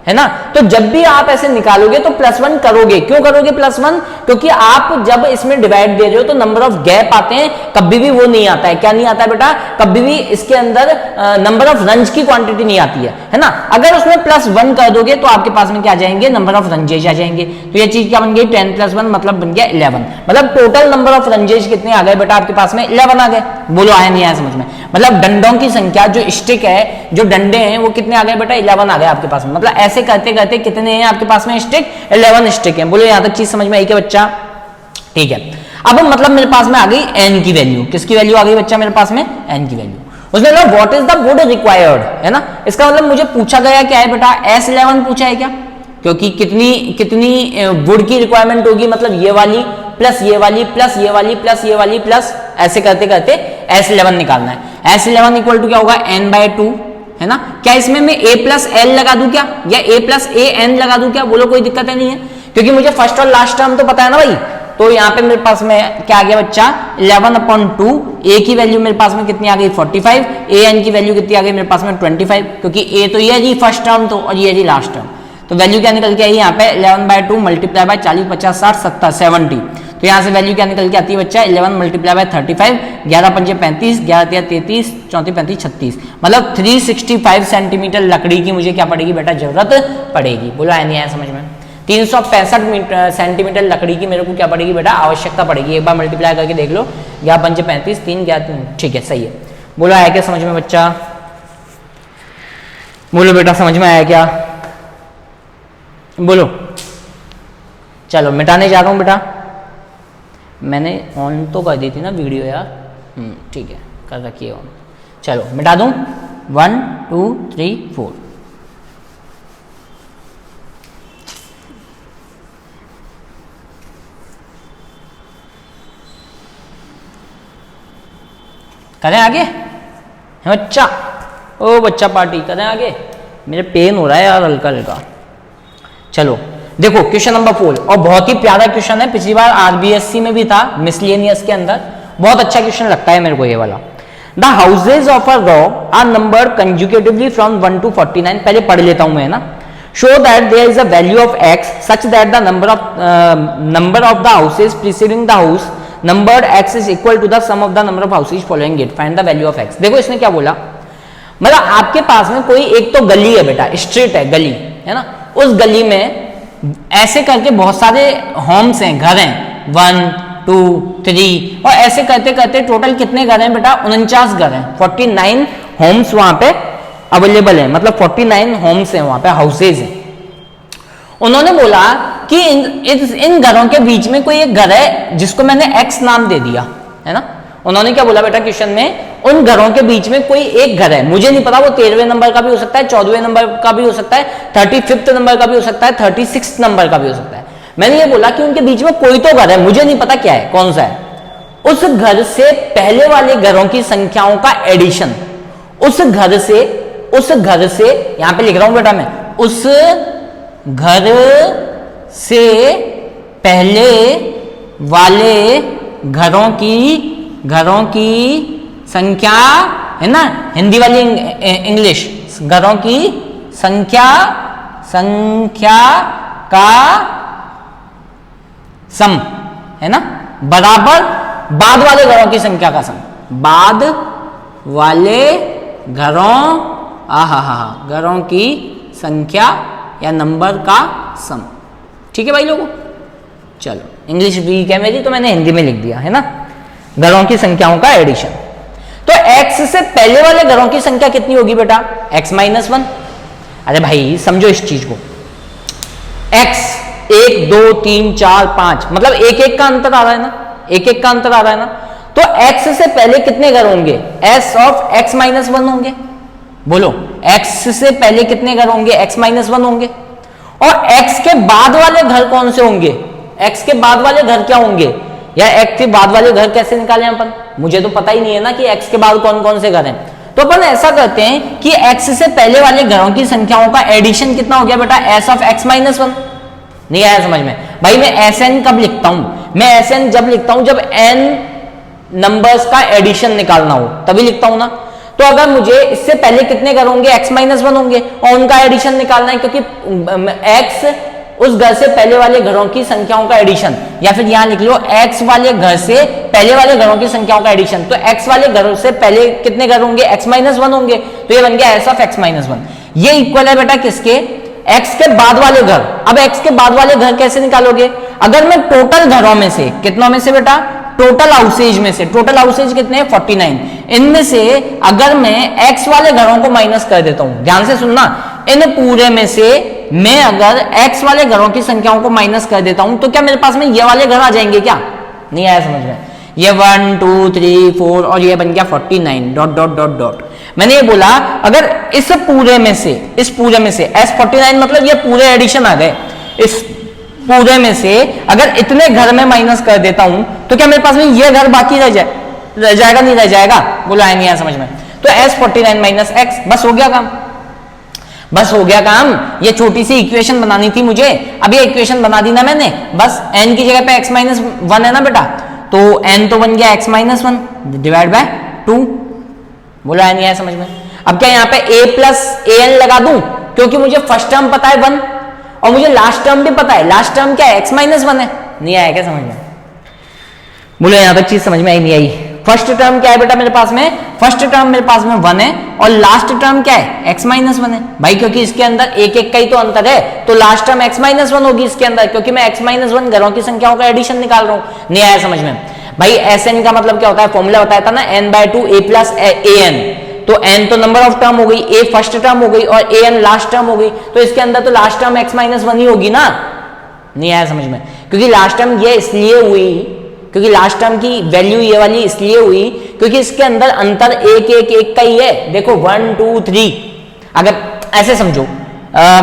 है ना। तो जब भी आप ऐसे निकालोगे तो +1 करोगे। क्यों करोगे +1, क्योंकि आप जब इसमें डिवाइड दे रहे हो तो नंबर ऑफ गैप आते हैं, कभी भी वो नहीं आता है, क्या नहीं आता है बेटा, कभी भी इसके अंदर नंबर ऑफ रंज की क्वांटिटी नहीं आती है ना। अगर उसमें +1 कर दोगे तो आपके पास में क्या आ जाएंगे, नंबर ऑफ रंजेज आ जाएंगे। तो ये चीज क्या बन गई, 10 + 1 मतलब बन गया 11। मतलब टोटल नंबर ऑफ रंजेज कितने आ गए बेटा आपके पास में, 11 आ गए। बोलो आया नहीं आया समझ में, मतलब डंडों की संख्या, जो स्टिक है, जो डंडे हैं, वो कितने आ गए बेटा, 11 आ गए आपके पास में। मतलब ऐसे करते करते कितने हैं आपके पास में स्टिक, 11 स्टिक हैं। बोलो यहां तक चीज समझ में आई क्या बच्चा, ठीक है। अब मतलब मेरे पास में आ गई n की वैल्यू, किसकी वैल्यू आ गई बच्चा मेरे पास में, n की वैल्यू। उसने बोला what is the wood required, है ना। इसका मतलब मुझे पूछा गया क्या है बेटा, S11 पूछा है क्या, क्योंकि कितनी वुड की रिक्वायरमेंट होगी, मतलब ये वाली प्लस ये वाली प्लस ये वाली प्लस ये वाली प्लस ऐसे करते करते S11 निकालना है। S11 इक्वल टू क्या होगा, n/2, है ना। क्या इसमें मैं a + l लगा दूं क्या, या a + an लगा दूं क्या, बोलो कोई दिक्कत है नहीं है, क्योंकि मुझे फर्स्ट और लास्ट टर्म तो पता है ना भाई। तो यहाँ पे मेरे पास में क्या आ गया बच्चा, 11/2, a की वैल्यू मेरे पास में कितनी आ गई 45, an की वैल्यू कितनी आ गई मेरे पास में 25, क्योंकि a तो ये जी फर्स्ट टर्म तो, और ये जी लास्ट टर्म। तो वैल्यू क्या निकल के आई यहाँ पे, 11/2 मल्टीप्लाई बाय 40 50 60 70 70। तो यहाँ से वैल्यू क्या निकल के आती है बच्चा, 11 मल्टीप्लाई बाय 35, 11 × 5 = 35, 11 × 3 = 33, 4 × 35 = 36। मतलब 365 सेंटीमीटर लकड़ी की मुझे क्या पड़ेगी बेटा, जरूरत पड़ेगी। बोला है नहीं आया समझ में, 365 सेंटीमीटर लकड़ी की मेरे को क्या पड़ेगी बेटा, आवश्यकता पड़ेगी। एक बार मल्टीप्लाई करके देख लो, 11 × 5 = 35, 3 × 3, ठीक है सही है। बोला है क्या समझ में बच्चा, बोलो बेटा समझ में आया क्या, बोलो। चलो मिटाने जा रहा हूं बेटा, मैंने ऑन तो कर दी थी ना वीडियो यार, ठीक है कर रखिए ऑन। चलो मिटा दूं, 1 2 3 4। करें आगे बच्चा, ओ बच्चा पार्टी करें आगे, मेरे पेन हो रहा है यार हल्का हल्का। चलो देखो क्वेश्चन नंबर 4, और बहुत ही प्यारा क्वेश्चन है, पिछली बार आरबीएससी में भी था, मिसलेनियस के अंदर। बहुत अच्छा क्वेश्चन लगता है मेरे को ये वाला। The houses of a row are numbered consecutively from 1 to 49। पहले पढ़ लेता हूं मैं ना। Show that there is a value of x such that the number of the houses preceding the house numbered x is equal to the sum of the number of houses following it, find the value of x। देखो इसने क्या बोला, मतलब आपके पास में कोई एक तो गली है बेटा, स्ट्रीट है, गली है ना, उस गली में ऐसे करके बहुत सारे होम्स हैं, घर हैं, 1 2 3, और ऐसे करते करते टोटल कितने घर हैं बेटा, 49 घर हैं, 49 होम्स वहां पे अवेलेबल है, मतलब 49 होम्स हैं वहां पे, हाउसेज हैं। उन्होंने बोला कि इन घरों के बीच में कोई एक घर है जिसको मैंने एक्स नाम दे दिया, है ना। उन्होंने क्या बोला बेटा क्वेश्चन में, उन घरों के बीच में कोई एक घर है, मुझे नहीं पता वो 13वें नंबर का भी हो सकता है, 14वें नंबर का भी हो सकता है, 35th नंबर का भी हो सकता है, 36th नंबर का भी हो सकता है। मैंने ये बोला कि उनके बीच में कोई तो घर है, मुझे नहीं पता क्या है, कौन सा है। उस घर से पहले वाले घरों की संख्याओं का एडिशन, उस घर से यहां पे लिख रहा हूं बेटा मैं, उस घर से पहले वाले घरों की संख्या, है ना, हिंदी वाली इंग्लिश, घरों की संख्या का सम, है ना, बराबर बाद वाले घरों की संख्या का सम, बाद वाले घरों की संख्या या नंबर का सम। ठीक है भाई लोगों, चलो इंग्लिश वीक है मेरी तो मैंने हिंदी में लिख दिया, है ना, घरों की संख्याओं का एडिशन। तो x से पहले वाले घरों की संख्या कितनी होगी बेटा, x - 1। अरे भाई समझो इस चीज को, x 1 2 3 4 5, मतलब एक एक का अंतर आ रहा है ना, एक एक का अंतर आ रहा है ना। तो x से पहले कितने घर होंगे, s ऑफ x - 1 होंगे। बोलो x से पहले कितने घर होंगे, x - 1 होंगे। और x के बाद वाले घर कौन से होंगे, x के बाद वाले घर क्या होंगे, या x के बाद वाले घर कैसे निकालें अपन, मुझे तो पता ही नहीं है ना कि x के बाद कौन कौन से घर हैं। तो अपन ऐसा करते हैं कि x से पहले वाले घरों की संख्याओं का एडिशन कितना हो गया बेटा, s of x minus one. नहीं आया समझ में भाई, मैं Sn कब लिखता हूं, मैं Sn जब लिखता हूं जब n नंबर्स का एडिशन निकालना हो तभी लिखता हूं ना। तो अगर मुझे इससे पहले कितने घर होंगे, x माइनस वन होंगे और उनका एडिशन निकालना है, क्योंकि x उस घर से पहले वाले घरों की संख्याओं का एडिशन, या फिर यहां लिख लो x वाले घर से पहले वाले घरों की संख्याओं का एडिशन। तो x वाले घरों से पहले कितने घर होंगे, x माइनस वन होंगे, तो ये बन गया s of x minus one. ये इक्वल है बेटा किसके, x के बाद वाले घर। अब x के बाद वाले घर कैसे निकालोगे, अगर मैं टोटल घरों में से, कितनों में से बेटा, टोटल हाउसेज में से, टोटल हाउसेज कितने हैं 49, इनमें से अगर मैं x वाले घरों को माइनस कर देता हूं, ध्यान से सुनना, इन पूरे में से मैं अगर x वाले घरों की संख्याओं को माइनस कर देता हूं तो क्या मेरे पास में ये वाले घर आ जाएंगे क्या, नहीं आया समझ में, ये 1 2 3 4 और ये बन गया 49 डॉट डॉट डॉट डॉट। मैंने ये बोला अगर इस पूरे में से, इस पूरे में से S49 मतलब ये पूरे एडिशन आ गए, इस पूरे में से अगर इतने घर में माइनस कर देता हूं तो क्या मेरे पास में ये घर बाकी रह जाएगा, नहीं रह जाएगा, बोला है नहीं आया समझ में। तो S49 माइनस x, बस हो गया काम, बस हो गया काम। ये छोटी सी इक्वेशन बनानी थी मुझे, अब ये इक्वेशन बना दी ना मैंने, बस n की जगह पे x माइनस वन है ना बेटा, तो n तो बन गया x minus one divide by 2, बोला है नहीं आया समझ में। अब क्या यहाँ पे a प्लस an लगा दूं, क्योंकि मुझे फर्स्ट टर्म पता है 1 और मुझे लास्ट टर्म भी पता है, लास्ट टर्म क्या है x माइनस वन है, नहीं आया क्या समझ में, बोलो यहाँ तक चीज समझ में आई नहीं आई। फर्स्ट टर्म क्या है बेटा मेरे पास में, फर्स्ट टर्म मेरे पास में 1 है और लास्ट टर्म क्या है x माइनस वन है भाई, क्योंकि इसके अंदर एक एक का ही तो अंतर है, तो last term x minus one होगी इसके अंदर, क्योंकि मैं x माइनस वन घरों की संख्याओं का एडिशन निकाल रहा हूं। नहीं आया समझ में भाई, Sn का मतलब क्या होता है, फॉर्मूला बताया था ना, n/2 a प्लस an, तो n तो नंबर ऑफ टर्म हो गई, a फर्स्ट टर्म हो गई और an लास्ट टर्म हो गई, तो इसके अंदर तो last term x minus one ही होगी ना। नहीं आया समझ में, क्योंकि लास्ट टर्म ये इसलिए हुई, क्योंकि लास्ट टर्म की वैल्यू ये वाली इसलिए हुई क्योंकि इसके अंदर अंतर एक एक एक का ही है। देखो 1 2 3, अगर ऐसे समझो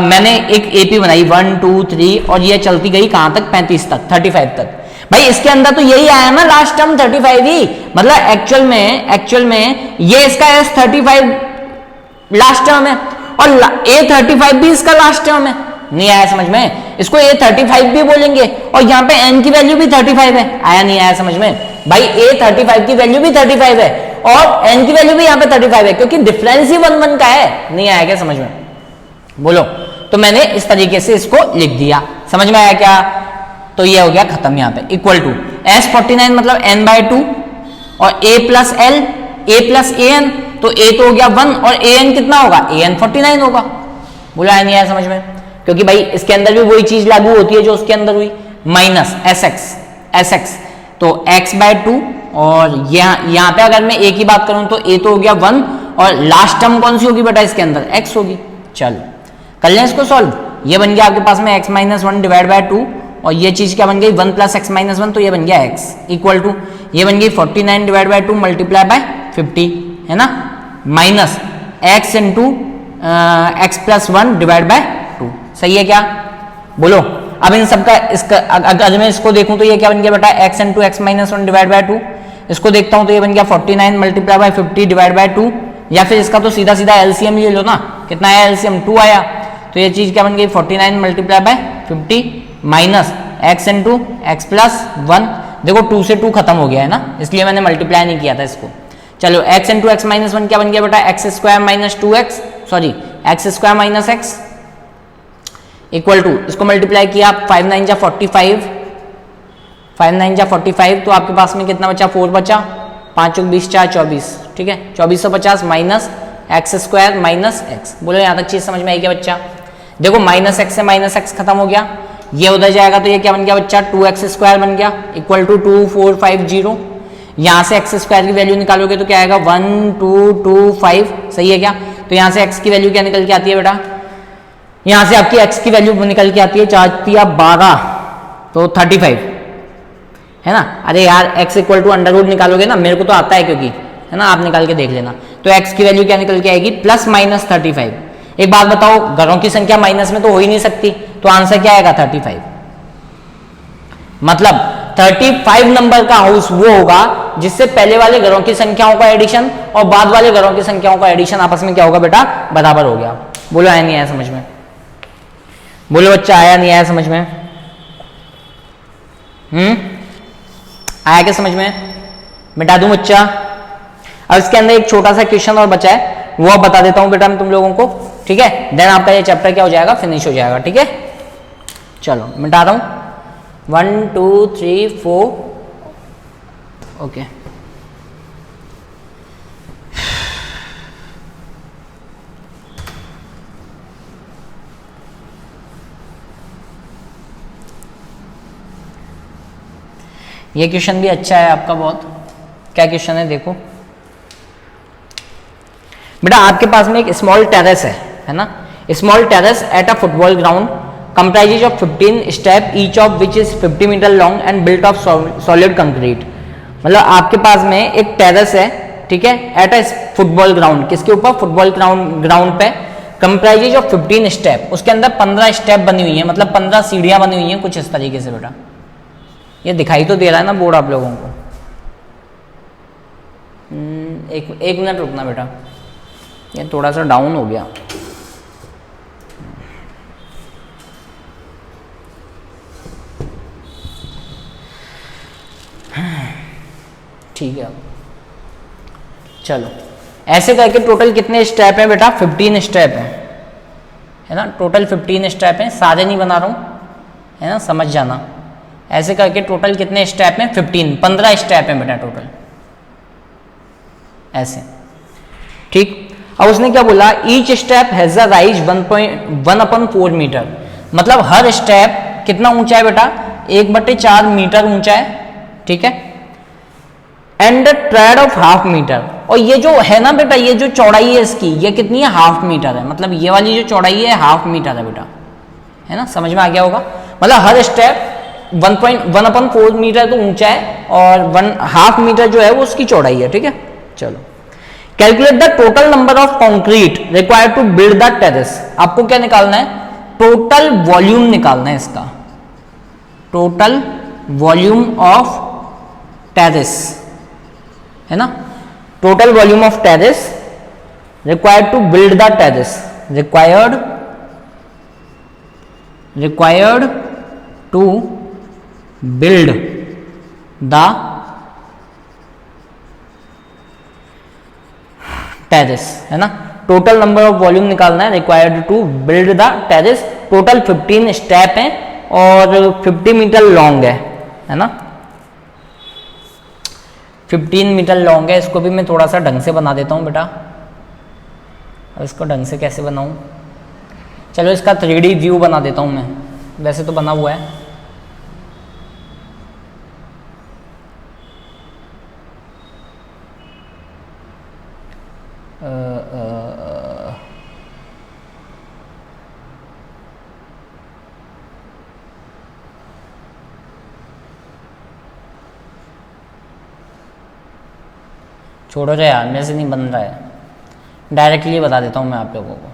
मैंने एक एपी बनाई 1 2 3 और ये चलती गई कहां तक, 35 तक, 35 तक, भाई इसके अंदर तो यही आया ना लास्ट टर्म 35 ही, मतलब एक्चुअल में ये इसका S35 लास्ट टर्म है और A35 भी इसका लास्ट टर्म है। नहीं आया समझ में, इसको A35 भी बोलेंगे और यहाँ पे n की वैल्यू भी 35 है, आया नहीं आया समझ में भाई, A35 की वैल्यू भी 35 है और n की वैल्यू भी यहाँ पे 35 है, क्योंकि डिफरेंस ही 1 1 का है। नहीं आया क्या समझ में, बोलो। तो मैंने इस तरीके से इसको लिख दिया, समझ में आया क्या, तो ये हो गया खत्म। यहाँ पे इक्वल टू S49 मतलब n/2 और a plus l, a plus an, तो a तो हो गया 1 और an कितना होगा, an 49 होगा, बोला है नहीं आया समझ में, क्योंकि भाई इसके अंदर भी वही चीज लागू होती है जो उसके अंदर हुई, माइनस sx, तो x/2 और यहाँ पे अगर मैं a की बात करूं तो a तो हो गया 1 और लास्ट टर्म कौन सी होगी बेटा इसके अंदर, x होगी। चलो कर लें इसको सॉल्व, ये बन गया आपके पास में x minus one divide by 2 और ये चीज क्या बन गई 1 प्लस x माइनस वन, तो ये बन गया x इक्वल टू ये बन गई 49 डिवाइड बाय 2 मल्टीप्लाई बाय 50 है ना, minus x into x plus one divide by 2, सही है क्या, बोलो। अब इन सबका इसका अगर मैं इसको देखूं तो ये क्या बन गया बेटा x into x minus one divide by 2, इसको देखता हूं तो ये बन गया 49 मल्टीप्लाई बाय 50 डिवाइड बाय 2, या फिर इसका तो सीधा सीधा एलसीएम ले लो ना, कितना आया एलसीएम 2 आया, तो ये चीज क्या बन गई 49 multiply by 50 minus x into x plus one, देखो 2 से 2 खत्म हो गया है ना, इसलिए मैंने मल्टीप्लाई नहीं किया था इसको। चलो x into x minus one क्या बन गया बेटा x square minus 2x, sorry x square minus x equal to, इसको मल्टीप्लाई किया 5 9 जा 45, 5 9 जा 45, तो आपके पास में कितना बचा 4 बचा, 5 20 4 24, ठीक है 2450 minus x square minus x, बोलो यहाँ तक चीज समझ में आई क्या बच्चा। देखो माइनस एक्स से माइनस एक्स खत्म हो गया, ये उधर जाएगा तो ये क्या बन गया बच्चा 2x स्क्वायर बन गया इक्वल टू 2450, यहाँ से एक्स स्क्वायर की वैल्यू निकालोगे तो क्या आएगा 1225, सही है क्या, तो यहाँ से x की वैल्यू क्या निकल के आती है बेटा, यहाँ से आपकी x की वैल्यू निकल के आती है 4×12 तो 35 है ना। अरे यार x equal to under root निकालोगे ना, मेरे को तो आता है क्योंकि है ना, आप निकाल के देख लेना, तो x की वैल्यू क्या निकल के आएगी प्लस माइनस 35। एक बात बताओ, घरों की संख्या माइनस में तो हो ही नहीं सकती, तो आंसर क्या आएगा 35। मतलब 35 नंबर का हाउस वो होगा जिससे पहले वाले घरों की संख्याओं का एडिशन और बाद वाले घरों की संख्याओं का एडिशन आपस में क्या होगा बेटा, बराबर हो गया। बोलो आया नहीं आया समझ में? बोलो बच्चा आया नहीं आया समझ में? आया क्या समझ में? मिटा दूं बच्चा? अब इसके अंदर एक छोटा सा क्वेश्चन और बचा है, वो बता देता हूं बेटा मैं तुम लोगों को, ठीक है? देन आपका ये चैप्टर क्या हो जाएगा, फिनिश हो जाएगा, ठीक है? चलो मिटा रहा हूं। 1 2 3 4 ओके। ये क्वेश्चन भी अच्छा है आपका बहुत। क्या क्वेश्चन है देखो बेटा, आपके पास में एक स्मॉल टेरेस है ना? Small terrace at a football ground comprises of 15 step each of which is 50 metre long and built of solid concrete। मतलब आपके पास में एक टेरेस है, ठीक है, एट अ फुटबॉल ग्राउंड। किसके ऊपर? फुटबॉल ग्राउंड पे। कंप्राइजेज ऑफ 15 स्टेप, उसके अंदर 15 स्टेप बनी हुई है, मतलब 15 सीढ़ियां बनी हुई हैं कुछ इस तरीके से बेटा। ये दिखाई तो दे रहा है ना बोर्ड आप लोगों को? एक मिनट रुकना बेटा, ये थोड़ा सा डाउन हो गया। ठीक है, चलो ऐसे करके टोटल कितने स्टेप हैं बेटा? 15 स्टेप है ना? टोटल 15 स्टेप हैं, सारे नहीं बना रहा हूँ, है ना, समझ जाना। ऐसे करके टोटल कितने स्टेप हैं? 15 स्टेप हैं बेटा टोटल, ऐसे, ठीक। अब उसने क्या बोला? Each step has a rise 1.1/4 metre. मतलब हर स्टेप कितना ऊंचा है बेटा? 1/4 मीटर ऊंचा है, ठीक है। एंड ट्रेड ऑफ ½ मीटर, और ये जो है ना बेटा, ये जो चौड़ाई है इसकी, ये कितनी है? ½ मीटर है। मतलब ये वाली जो चौड़ाई है ½ मीटर है बेटा, है ना? समझ में आ गया होगा? मतलब हर स्टेप 1.1/4 मीटर तो ऊंचा है और ½ मीटर जो है वो उसकी चौड़ाई है, ठीक है। चलो calculate the total number of concrete required to build the terrace. आपको क्या निकालना है? टोटल वॉल्यूम निकालना है इसका, टोटल वॉल्यूम ऑफ टेरेस, है ना? Total volume of terrace required to build the terrace, required to build the terrace, है ना? टोटल नंबर ऑफ वॉल्यूम निकालना है, required to build the terrace. Total 15 step हैं और 50 मीटर लॉन्ग है ना? 15 मीटर लॉन्ग है। इसको भी मैं थोड़ा सा ढंग से बना देता हूँ बेटा। अब इसको ढंग से कैसे बनाऊँ? चलो इसका 3D व्यू बना देता हूँ मैं, वैसे तो बना हुआ है। छोड़ो रे यार, मेरे से नहीं बन रहा है। डायरेक्टली बता देता हूँ मैं आप लोगों को,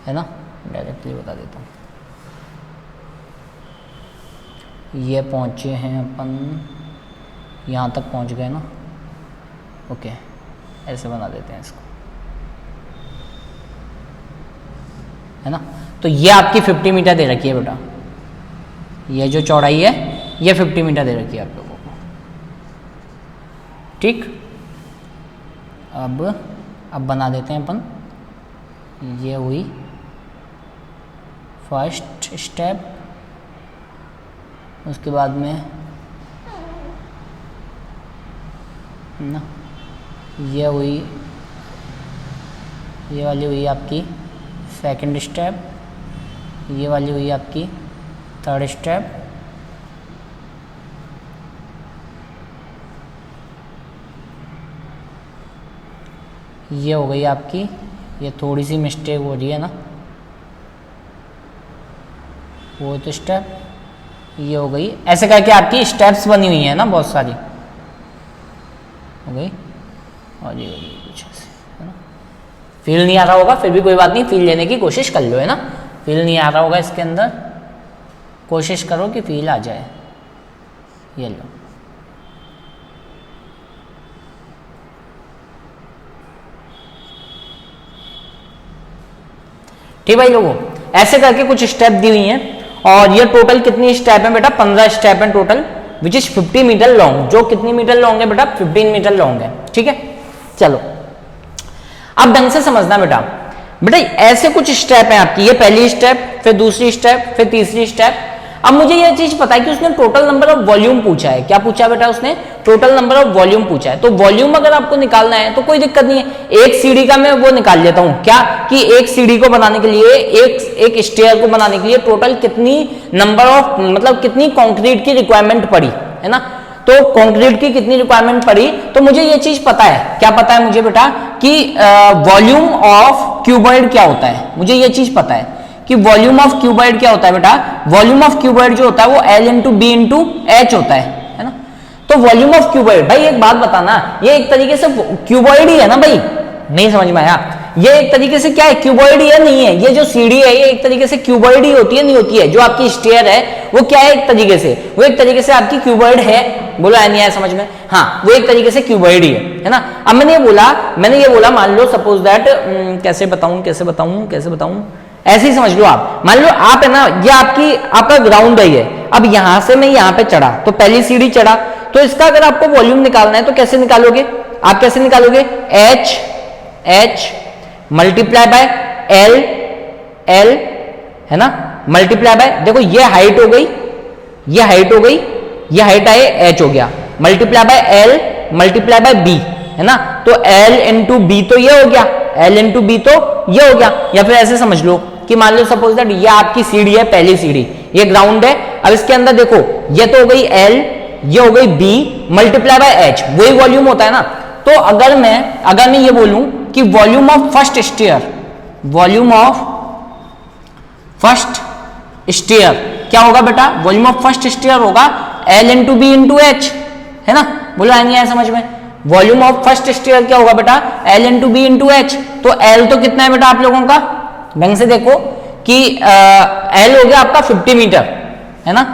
है ना? डायरेक्टली बता देता हूँ। ये पहुँचे हैं अपन, यहाँ तक पहुँच गए ना? ओके, ऐसे बना देते हैं इसको, है ना? तो ये आपकी 50 मीटर दे रखी है बेटा। ये जो चौड़ाई है ये 50 मीटर दे रखी है आप लोगों को, ठीक। अब बना देते हैं अपन। ये हुई फर्स्ट स्टेप, उसके बाद में ना ये वाली हुई आपकी सेकंड स्टेप, ये वाली हुई आपकी थर्ड स्टेप, ये हो गई आपकी, ये थोड़ी सी मिस्टेक हो रही है ना, वो तो स्टेप, ये हो गई। ऐसे करके आपकी स्टेप्स बनी हुई है ना, बहुत सारी हो गई। और ये हो गई कुछ ऐसे, है ना? फील नहीं आ रहा होगा, फिर भी कोई बात नहीं, फील लेने की कोशिश कर लो, है ना? फील नहीं आ रहा होगा इसके अंदर, कोशिश करो कि फील आ जाए। ये लो, ठीक भाई लोगों, ऐसे करके कुछ स्टेप दी हुई हैं। और ये टोटल कितनी स्टेप है बेटा? 15 स्टेप है total, which is 50 metre long. जो कितनी मीटर लॉन्ग है बेटा? 15 मीटर लॉन्ग है। ठीक है, चलो अब ढंग से समझना बेटा। बेटा ऐसे कुछ स्टेप है आपकी, ये पहली स्टेप, फिर दूसरी स्टेप, फिर तीसरी स्टेप। अब मुझे ये चीज पता है कि उसने टोटल नंबर ऑफ वॉल्यूम पूछा है। क्या पूछा बेटा? उसने टोटल नंबर ऑफ वॉल्यूम पूछा है। तो वॉल्यूम अगर आपको निकालना है तो कोई दिक्कत नहीं है, एक सीढ़ी का मैं वो निकाल लेता हूं। क्या कि एक सीढ़ी को बनाने के लिए, एक स्टेयर को बनाने के लिए टोटल कितनी नंबर ऑफ, मतलब कितनी कंक्रीट की रिक्वायरमेंट पड़ी है ना। तो कंक्रीट की कितनी रिक्वायरमेंट पड़ी, तो मुझे ये चीज पता है। क्या पता है मुझे बेटा? कि वॉल्यूम ऑफ क्यूबॉइड क्या होता है। मुझे ये चीज पता है कि वॉल्यूम ऑफ क्यूबॉइड क्या होता है बेटा? वॉल्यूम ऑफ क्यूबॉइड जो होता है वो L into b into h होता है ना। तो वॉल्यूम ऑफ क्यूबॉइड, भाई एक बात बताना, ये एक तरीके से क्यूबॉइड ही है ना भाई? नहीं समझ में आया? ये एक तरीके से क्या है? क्यूबॉइड ही है, नहीं है? ये जो सीढ़ी है ये एक तरीके से क्यूबॉइड ही होती है, नहीं होती है? जो आपकी स्टेयर है वो क्या है? एक तरीके से वो एक तरीके से आपकी क्यूबॉइड है। बोलो है नहीं आया समझ में? हाँ, वो एक तरीके से क्यूबॉइड ही है ना। अब मैंने ये बोला मान लो सपोज दैट, कैसे बताऊं, ऐसे ही समझ लो आप। मान लो आप है ना, ये आपका ग्राउंड है ये। अब यहां से मैं यहां पे चढ़ा, तो पहली सीढ़ी चढ़ा, तो इसका अगर आपको वॉल्यूम निकालना है तो कैसे निकालोगे आप? कैसे निकालोगे? H मल्टीप्लाई बाय L है ना, मल्टीप्लाई बाय, देखो ये हाइट हो गई, ये हाइट आए H हो गया, multiply by L multiply by B है ना। तो L इंटू बी तो ये हो गया, L इंटू बी तो ये हो गया। या फिर ऐसे समझ लो कि मान लो सपोज दैट ये आपकी सीढ़ी है, पहली सीढ़ी, ये ग्राउंड है। अब इसके अंदर देखो ये तो हो गई L, ये हो गई B मल्टीप्लाई बाय H, वही वॉल्यूम होता है ना। तो अगर मैं ये बोलूं कि वॉल्यूम ऑफ फर्स्ट स्टेयर क्या होगा बेटा? वॉल्यूम ऑफ फर्स्ट स्टेयर होगा L into b into h है ना। बोलो नहीं आया समझ में? वॉल्यूम ऑफ फर्स्ट स्टेयर क्या होगा बेटा? L into b into h. तो L तो कितना है बेटा आप लोगों का? ढंग से देखो कि L हो गया आपका 50 मीटर है ना,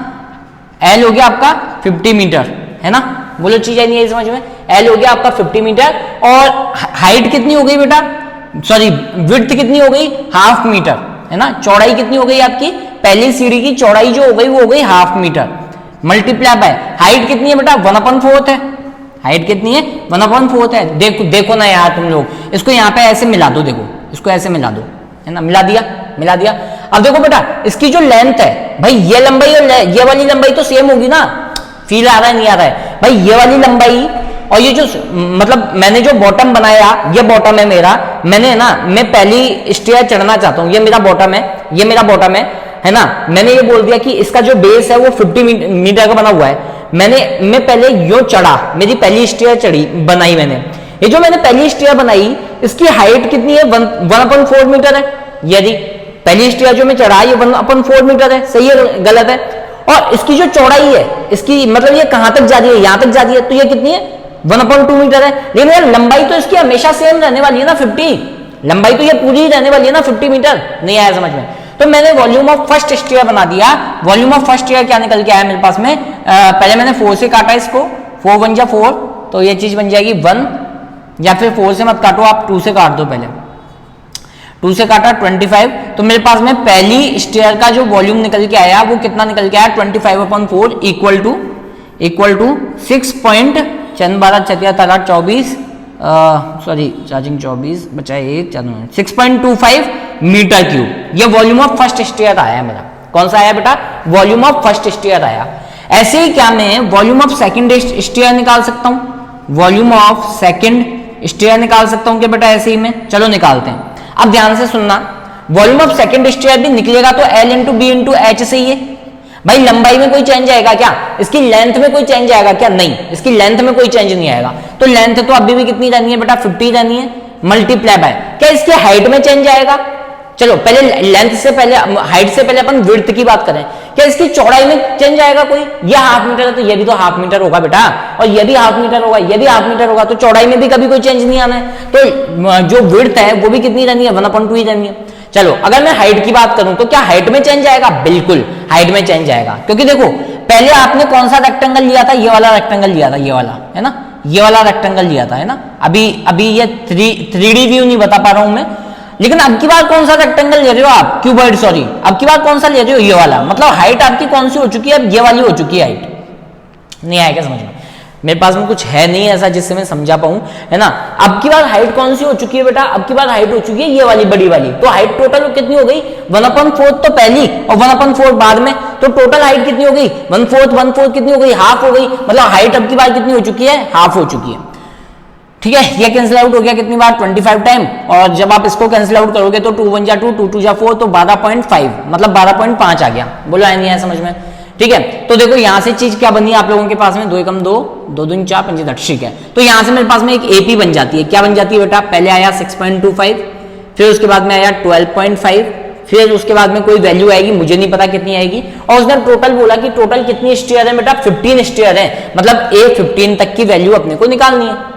L हो गया आपका 50 मीटर है ना। बोलो चीज नहीं है समझ में? L हो गया आपका 50 मीटर, और हाइट कितनी हो गई बेटा? सॉरी, विड्थ कितनी हो गई? हाफ मीटर है ना। चौड़ाई कितनी हो गई आपकी? पहली सीढ़ी की चौड़ाई जो हो गई वो हो गई half metre, multiply by height कितनी है बेटा? 1/4 है। हाइट कितनी है? 1/4 है। देखो ना यार तुम लोग, इसको यहाँ पे ऐसे मिला दो, देखो इसको ऐसे मिला दो है ना, मिला दिया। अब देखो बेटा इसकी जो लेंथ है भाई, ये लंबाई और ये वाली लंबाई तो सेम होगी ना। फील आ रहा है नहीं आ रहा है भाई? ये वाली लंबाई और ये जो मतलब मैंने जो बॉटम बनाया, ये बॉटम है मेरा, मैं पहली स्टेयर चढ़ना चाहता हूँ, ये मेरा बॉटम है, है ना। मैंने ये बोल दिया कि इसका जो बेस है वो 50 मीटर का बना हुआ है। मैं पहले यो चढ़ा, मेरी पहली स्टेयर चढ़ी बनाई मैंने। ये जो मैंने पहली स्टेयर बनाई इसकी हाइट कितनी है? 1/4 मीटर है। यदि पहली स्टेयर जो मैं चढ़ा ये 1/4 मीटर है, सही है गलत है? और इसकी जो चौड़ाई है, इसकी मतलब ये कहां तक जा रही है? यहां तक जा रही है, तो ये कितनी है? 1/2 मीटर है। लेकिन यार लंबाई तो इसकी हमेशा सेम रहने वाली है ना, 50। लंबाई तो ये पूरी रहने वाली है ना 50 मीटर। नहीं आया समझ में? तो मैंने वॉल्यूम ऑफ फर्स्ट स्टेयर बना दिया। वॉल्यूम ऑफ फर्स्ट स्टेयर क्या निकल के आया मेरे पास में? पहले मैंने 4 से काटा इसको, 4 1 जा 4, तो ये चीज बन जाएगी 1, या फिर 4 से मत काटो आप, 2 से काट दो। पहले 2 से काटा 25, तो मेरे पास में पहली स्टेयर का जो वॉल्यूम निकल के आया वो कितना निकल के आया? 25/4 इक्वल टू 6.24 सॉरी चार्जिंग 24 बचा 1 6.25 मीटर क्यूब। ये वॉल्यूम ऑफ फर्स्ट स्टेयर आया मेरा। कौन सा आया बेटा? वॉल्यूम ऑफ फर्स्ट स्टेयर आया। ऐसे ही क्या मैं वॉल्यूम ऑफ सेकंड स्टेयर निकाल सकता हूं? वॉल्यूम ऑफ सेकंड स्टेयर निकाल सकता हूं क्या बेटा? ऐसे ही में चलो निकालते हैं। अब ध्यान से सुनना, वॉल्यूम ऑफ सेकंड स्टेयर भी निकलेगा तो L into b into h से ही है। भाई लंबाई में कोई चेंज आएगा क्या? इसकी लेंथ में कोई चेंज आएगा क्या? नहीं, इसकी लेंथ में कोई चेंज नहीं आएगा। तो लेंथ तो अभी भी कितनी रहनी है बेटा? 50 रहनी है, मल्टीप्लाई बाय क्या इसकी हाइट में चेंज आएगा? चलो पहले लेंथ से पहले, हाइट से पहले अपन विड्थ की बात करें। क्या इसकी चौड़ाई में चेंज आएगा कोई? ये हाफ मीटर है तो ये भी तो हाफ मीटर होगा बेटा, और ये भी हाफ मीटर होगा, ये भी हाफ मीटर होगा, तो चौड़ाई में भी कभी कोई चेंज नहीं आना है। तो जो विड्थ है वो भी कितनी रहनी है? 1/2 ही रहनी है। चलो अगर मैं हाइट की बात करूं तो क्या हाइट में चेंज आएगा? बिल्कुल हाइट में चेंज आएगा, क्योंकि देखो पहले आपने कौन सा रेक्टेंगल लिया था? ये वाला रेक्टेंगल लिया था, ये वाला है ना, ये वाला रेक्टेंगल लिया था, है ना। अभी ये 3D व्यू नहीं बता पा रहा हूं मैं, लेकिन अब की बार कौन सा रेक्टेंगल ले रहे हो आप? क्यूबॉइड, सॉरी, अब की बार कौन सा ले रहे हो? ये वाला। मतलब हाइट आपकी कौन सी हो चुकी है? अब ये वाली हो चुकी है हाइट। नहीं आएगा समझ में? मेरे पास में कुछ है नहीं ऐसा जिससे मैं समझा पाऊं, है ना। अब की बार हाइट कौन सी हो चुकी है बेटा? अब की बार हाइट हो चुकी है ये वाली बड़ी वाली। तो हाइट टोटल कितनी हो गई? 1/4 तो पहली और 1/4 बाद में, तो टोटल हाइट कितनी हो गई? 1/4 कितनी हो गई? हाफ हो गई। मतलब हाइट अब की बार कितनी हो चुकी है? हाफ हो चुकी है। ठीक है, ये कैंसिल आउट हो गया कितनी बार? 25 टाइम। और जब आप इसको कैंसिल आउट करोगे तो 2 1 जा 2, 2 2 जा 4, तो 12.5 मतलब 12.5 आ गया। बोलो आया नहीं आया समझ में? ठीक है, तो देखो यहां से चीज क्या बनी आप लोगों के पास में? 2 एकम 2, 2 दूनी 4, 5 10। ठीक है, तो यहां से मेरे पास में एक एपी बन जाती है। क्या बन जाती है बेटा? पहले आया 6.25, फिर उसके बाद में आया 12.5, फिर उसके बाद में कोई वैल्यू आएगी, मुझे नहीं पता कितनी आएगी, और उसने टोटल बोला कि टोटल कितनी स्टेयर है बेटा? 15 स्टेयर है। मतलब A15 तक की वैल्यू अपने को निकालनी है।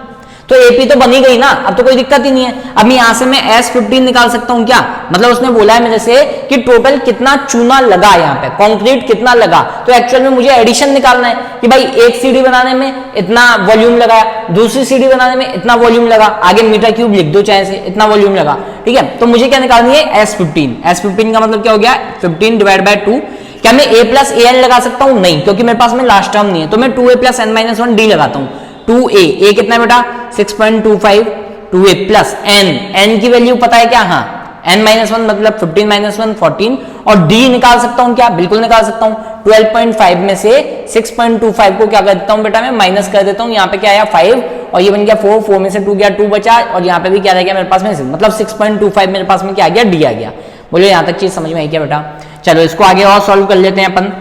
तो एपी तो बनी गई ना, अब तो कोई दिक्कत ही नहीं है। अब यहां से मैं S15 निकाल सकता हूं क्या? मतलब उसने बोला है मेरे से कि टोटल कितना चूना लगा, यहाँ पे कंक्रीट कितना लगा। तो एक्चुअल में मुझे एडिशन निकालना है कि भाई एक सीढ़ी बनाने में इतना वॉल्यूम लगा, दूसरी सीढ़ी बनाने में इतना वॉल्यूम लगा, आगे मीटर क्यूब लिख दो चाहे से, इतना वॉल्यूम लगा। ठीक है, तो मुझे क्या निकालनी है? S15 का मतलब क्या हो गया? 15 डिवाइड बाय 2। क्या मैं A प्लस AN लगा सकता हूं? नहीं, क्योंकि मेरे पास में लास्ट टर्म नहीं है, तो मैं 2A प्लस N-1D लगाता हूं। 2A कितना है बेटा? 6.25, 2A प्लस N की वैल्यू पता है क्या? हाँ, N-1 मतलब 15 - 1 14, और D निकाल सकता हूं क्या? बिल्कुल निकाल सकता हूं। 12.5 में से 6.25 को क्या कर देता हूं बेटा? मैं माइनस कर देता हूं। यहाँ पे क्या आया? 5, और ये बन गया 4, 4 में से 2 गया, 2 बचा, और यहाँ पे भी क्या रह गया मेरे पास में? मतलब 6.25 मेरे पास में क्या आ गया? D आ गया। बोलिए यहाँ तक चीज समझ में आई क्या बेटा? चलो इसको आगे और सॉल्व कर लेते हैं अपन,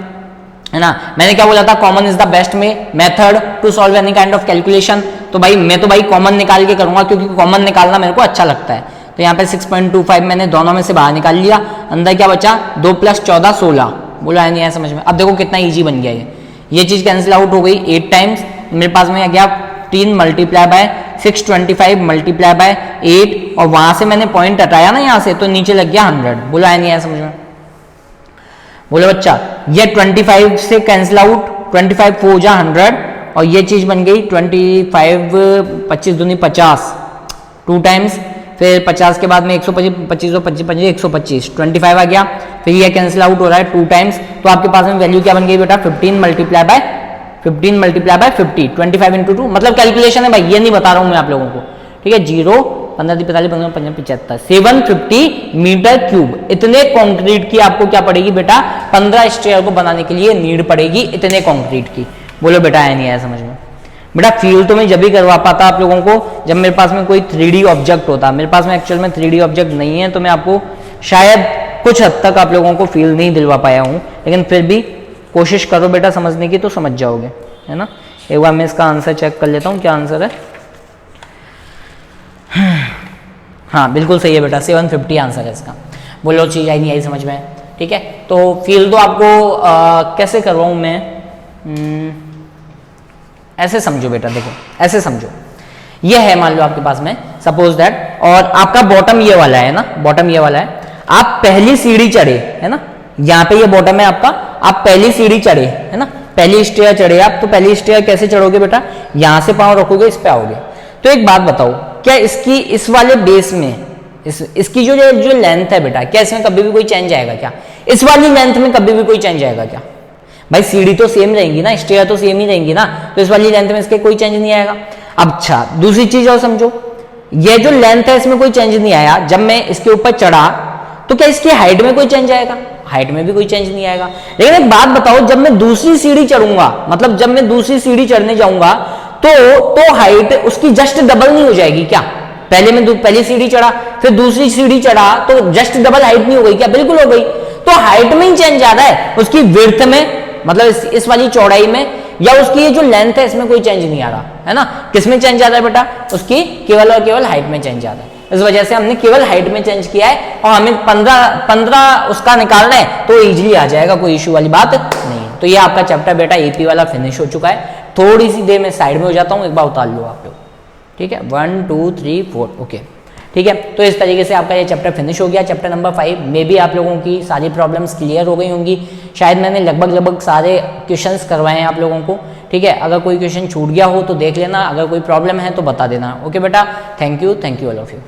है ना। मैंने क्या बोला था? Common is the best method to solve any kind of calculation. तो भाई मैं तो भाई कॉमन निकाल के करूंगा, क्योंकि कॉमन निकालना मेरे को अच्छा लगता है। तो यहाँ पे 6.25 मैंने दोनों में से बाहर निकाल लिया, अंदर क्या बचा? 2 + 14 16। बोला नहीं है समझ में? अब देखो कितना ईजी बन गया ये चीज कैंसिल आउट हो गई 8 टाइम्स। मेरे पास में आ गया 3 × 625 × 8, और वहां से मैंने पॉइंट हटाया ना यहाँ से, तो नीचे लग गया 100। बोला नहीं है समझ में? बोले बच्चा ये 25 से कैंसिल आउट, 25 4 जा 100, और ये चीज बन गई 25 25 दूनी 50 2 टाइम्स, फिर 50 के बाद में 125 25 125 25 आ गया, फिर ये कैंसिल आउट हो रहा है 2 टाइम्स। तो आपके पास में वैल्यू क्या बन गई बेटा? 15 × 50, 25 × 2, मतलब कैलकुलेशन है भाई, ये नहीं बता रहा हूं मैं आप लोगों को। ठीक है, 0 15 45 15 75 750 मीटर क्यूब इतने कंक्रीट की आपको क्या पड़ेगी बेटा? 15 स्टेयर को बनाने के लिए नीड पड़ेगी इतने कंक्रीट की। बोलो बेटा आया नहीं आया समझ में? बेटा फील तो मैं जब भी करवा पाता आप लोगों को जब मेरे पास में कोई 3D ऑब्जेक्ट होता। मेरे पास में एक्चुअल में 3D ऑब्जेक्ट नहीं है, तो मैं आपको शायद कुछ हद तक आप लोगों को फील नहीं दिलवा पाया हूं, लेकिन फिर भी कोशिश करो बेटा समझने की, तो समझ जाओगे, है ना। एक बार मैं इसका आंसर चेक कर लेता हूं, क्या आंसर है। हाँ बिल्कुल सही है बेटा, 750 आंसर है इसका। बोलो चीज आई नहीं आई समझ में? ठीक है, तो फील तो आपको कैसे करवाऊं मैं? ऐसे समझो बेटा, देखो ऐसे समझो, ये है मान लो आपके पास में सपोज दैट, और आपका बॉटम ये वाला है ना, बॉटम ये वाला है। आप पहली सीढ़ी चढ़े, है ना, यहाँ पे ये बॉटम है आपका, आप पहली सीढ़ी चढ़े, है ना, पहली स्टेयर चढ़े आप। तो पहली स्टेयर कैसे चढ़ोगे बेटा? यहां से पांव रखोगे, इस पे आओगे। तो एक बात बताओ, क्या इसकी इस वाले बेस में इसकी जो लेंथ है बेटा, क्या इसमें कभी भी कोई चेंज आएगा क्या? इस वाली लेंथ में कभी भी कोई चेंज आएगा क्या? भाई सीढ़ी तो सेम रहेंगी ना, स्टेयर तो सेम ही रहेंगी ना, तो इस वाली लेंथ में इसके कोई चेंज नहीं आएगा। अब अच्छा दूसरी चीज और समझो, ये जो लेंथ है इसमें कोई चेंज नहीं आया। जब मैं इसके ऊपर चढ़ा तो क्या इसकी हाइट में कोई चेंज आएगा? हाइट में भी कोई चेंज नहीं आएगा। लेकिन एक बात बताओ, जब मैं दूसरी सीढ़ी चढ़ूंगा, मतलब जब मैं दूसरी सीढ़ी चढ़ने जाऊंगा तो हाइट उसकी जस्ट डबल नहीं हो जाएगी क्या? पहले मैं पहली सीढ़ी चढ़ा, फिर दूसरी सीढ़ी चढ़ा, तो जस्ट डबल हाइट नहीं हो गई क्या? बिल्कुल हो गई। तो हाइट में ही चेंज आ रहा है, उसकी विड्थ में, मतलब इस वाली चौड़ाई में, या उसकी ये जो लेंथ है इसमें कोई चेंज नहीं आ रहा है ना। किसमें चेंज आ रहा है बेटा? उसकी केवल और केवल हाइट में चेंज आ रहा है। इस वजह से हमने केवल हाइट में चेंज किया है, और हमें 15 उसका निकालना है तो इजीली आ जाएगा, कोई इश्यू वाली बात नहीं है। तो ये आपका चैप्टर बेटा एपी वाला फिनिश हो चुका है। थोड़ी सी देर में साइड में हो जाता हूँ, एक बार उतार लो आप लोग, ठीक है। 1 2 3 4 ओके, ठीक है, तो इस तरीके से आपका ये चैप्टर फिनिश हो गया। चैप्टर नंबर 5 में भी आप लोगों की सारी प्रॉब्लम्स क्लियर हो गई होंगी। शायद मैंने लगभग सारे क्वेश्चंस करवाए हैं आप लोगों को। ठीक है, अगर कोई क्वेश्चन छूट गया हो तो देख लेना, अगर कोई प्रॉब्लम है तो बता देना। ओके बेटा, thank you all of you.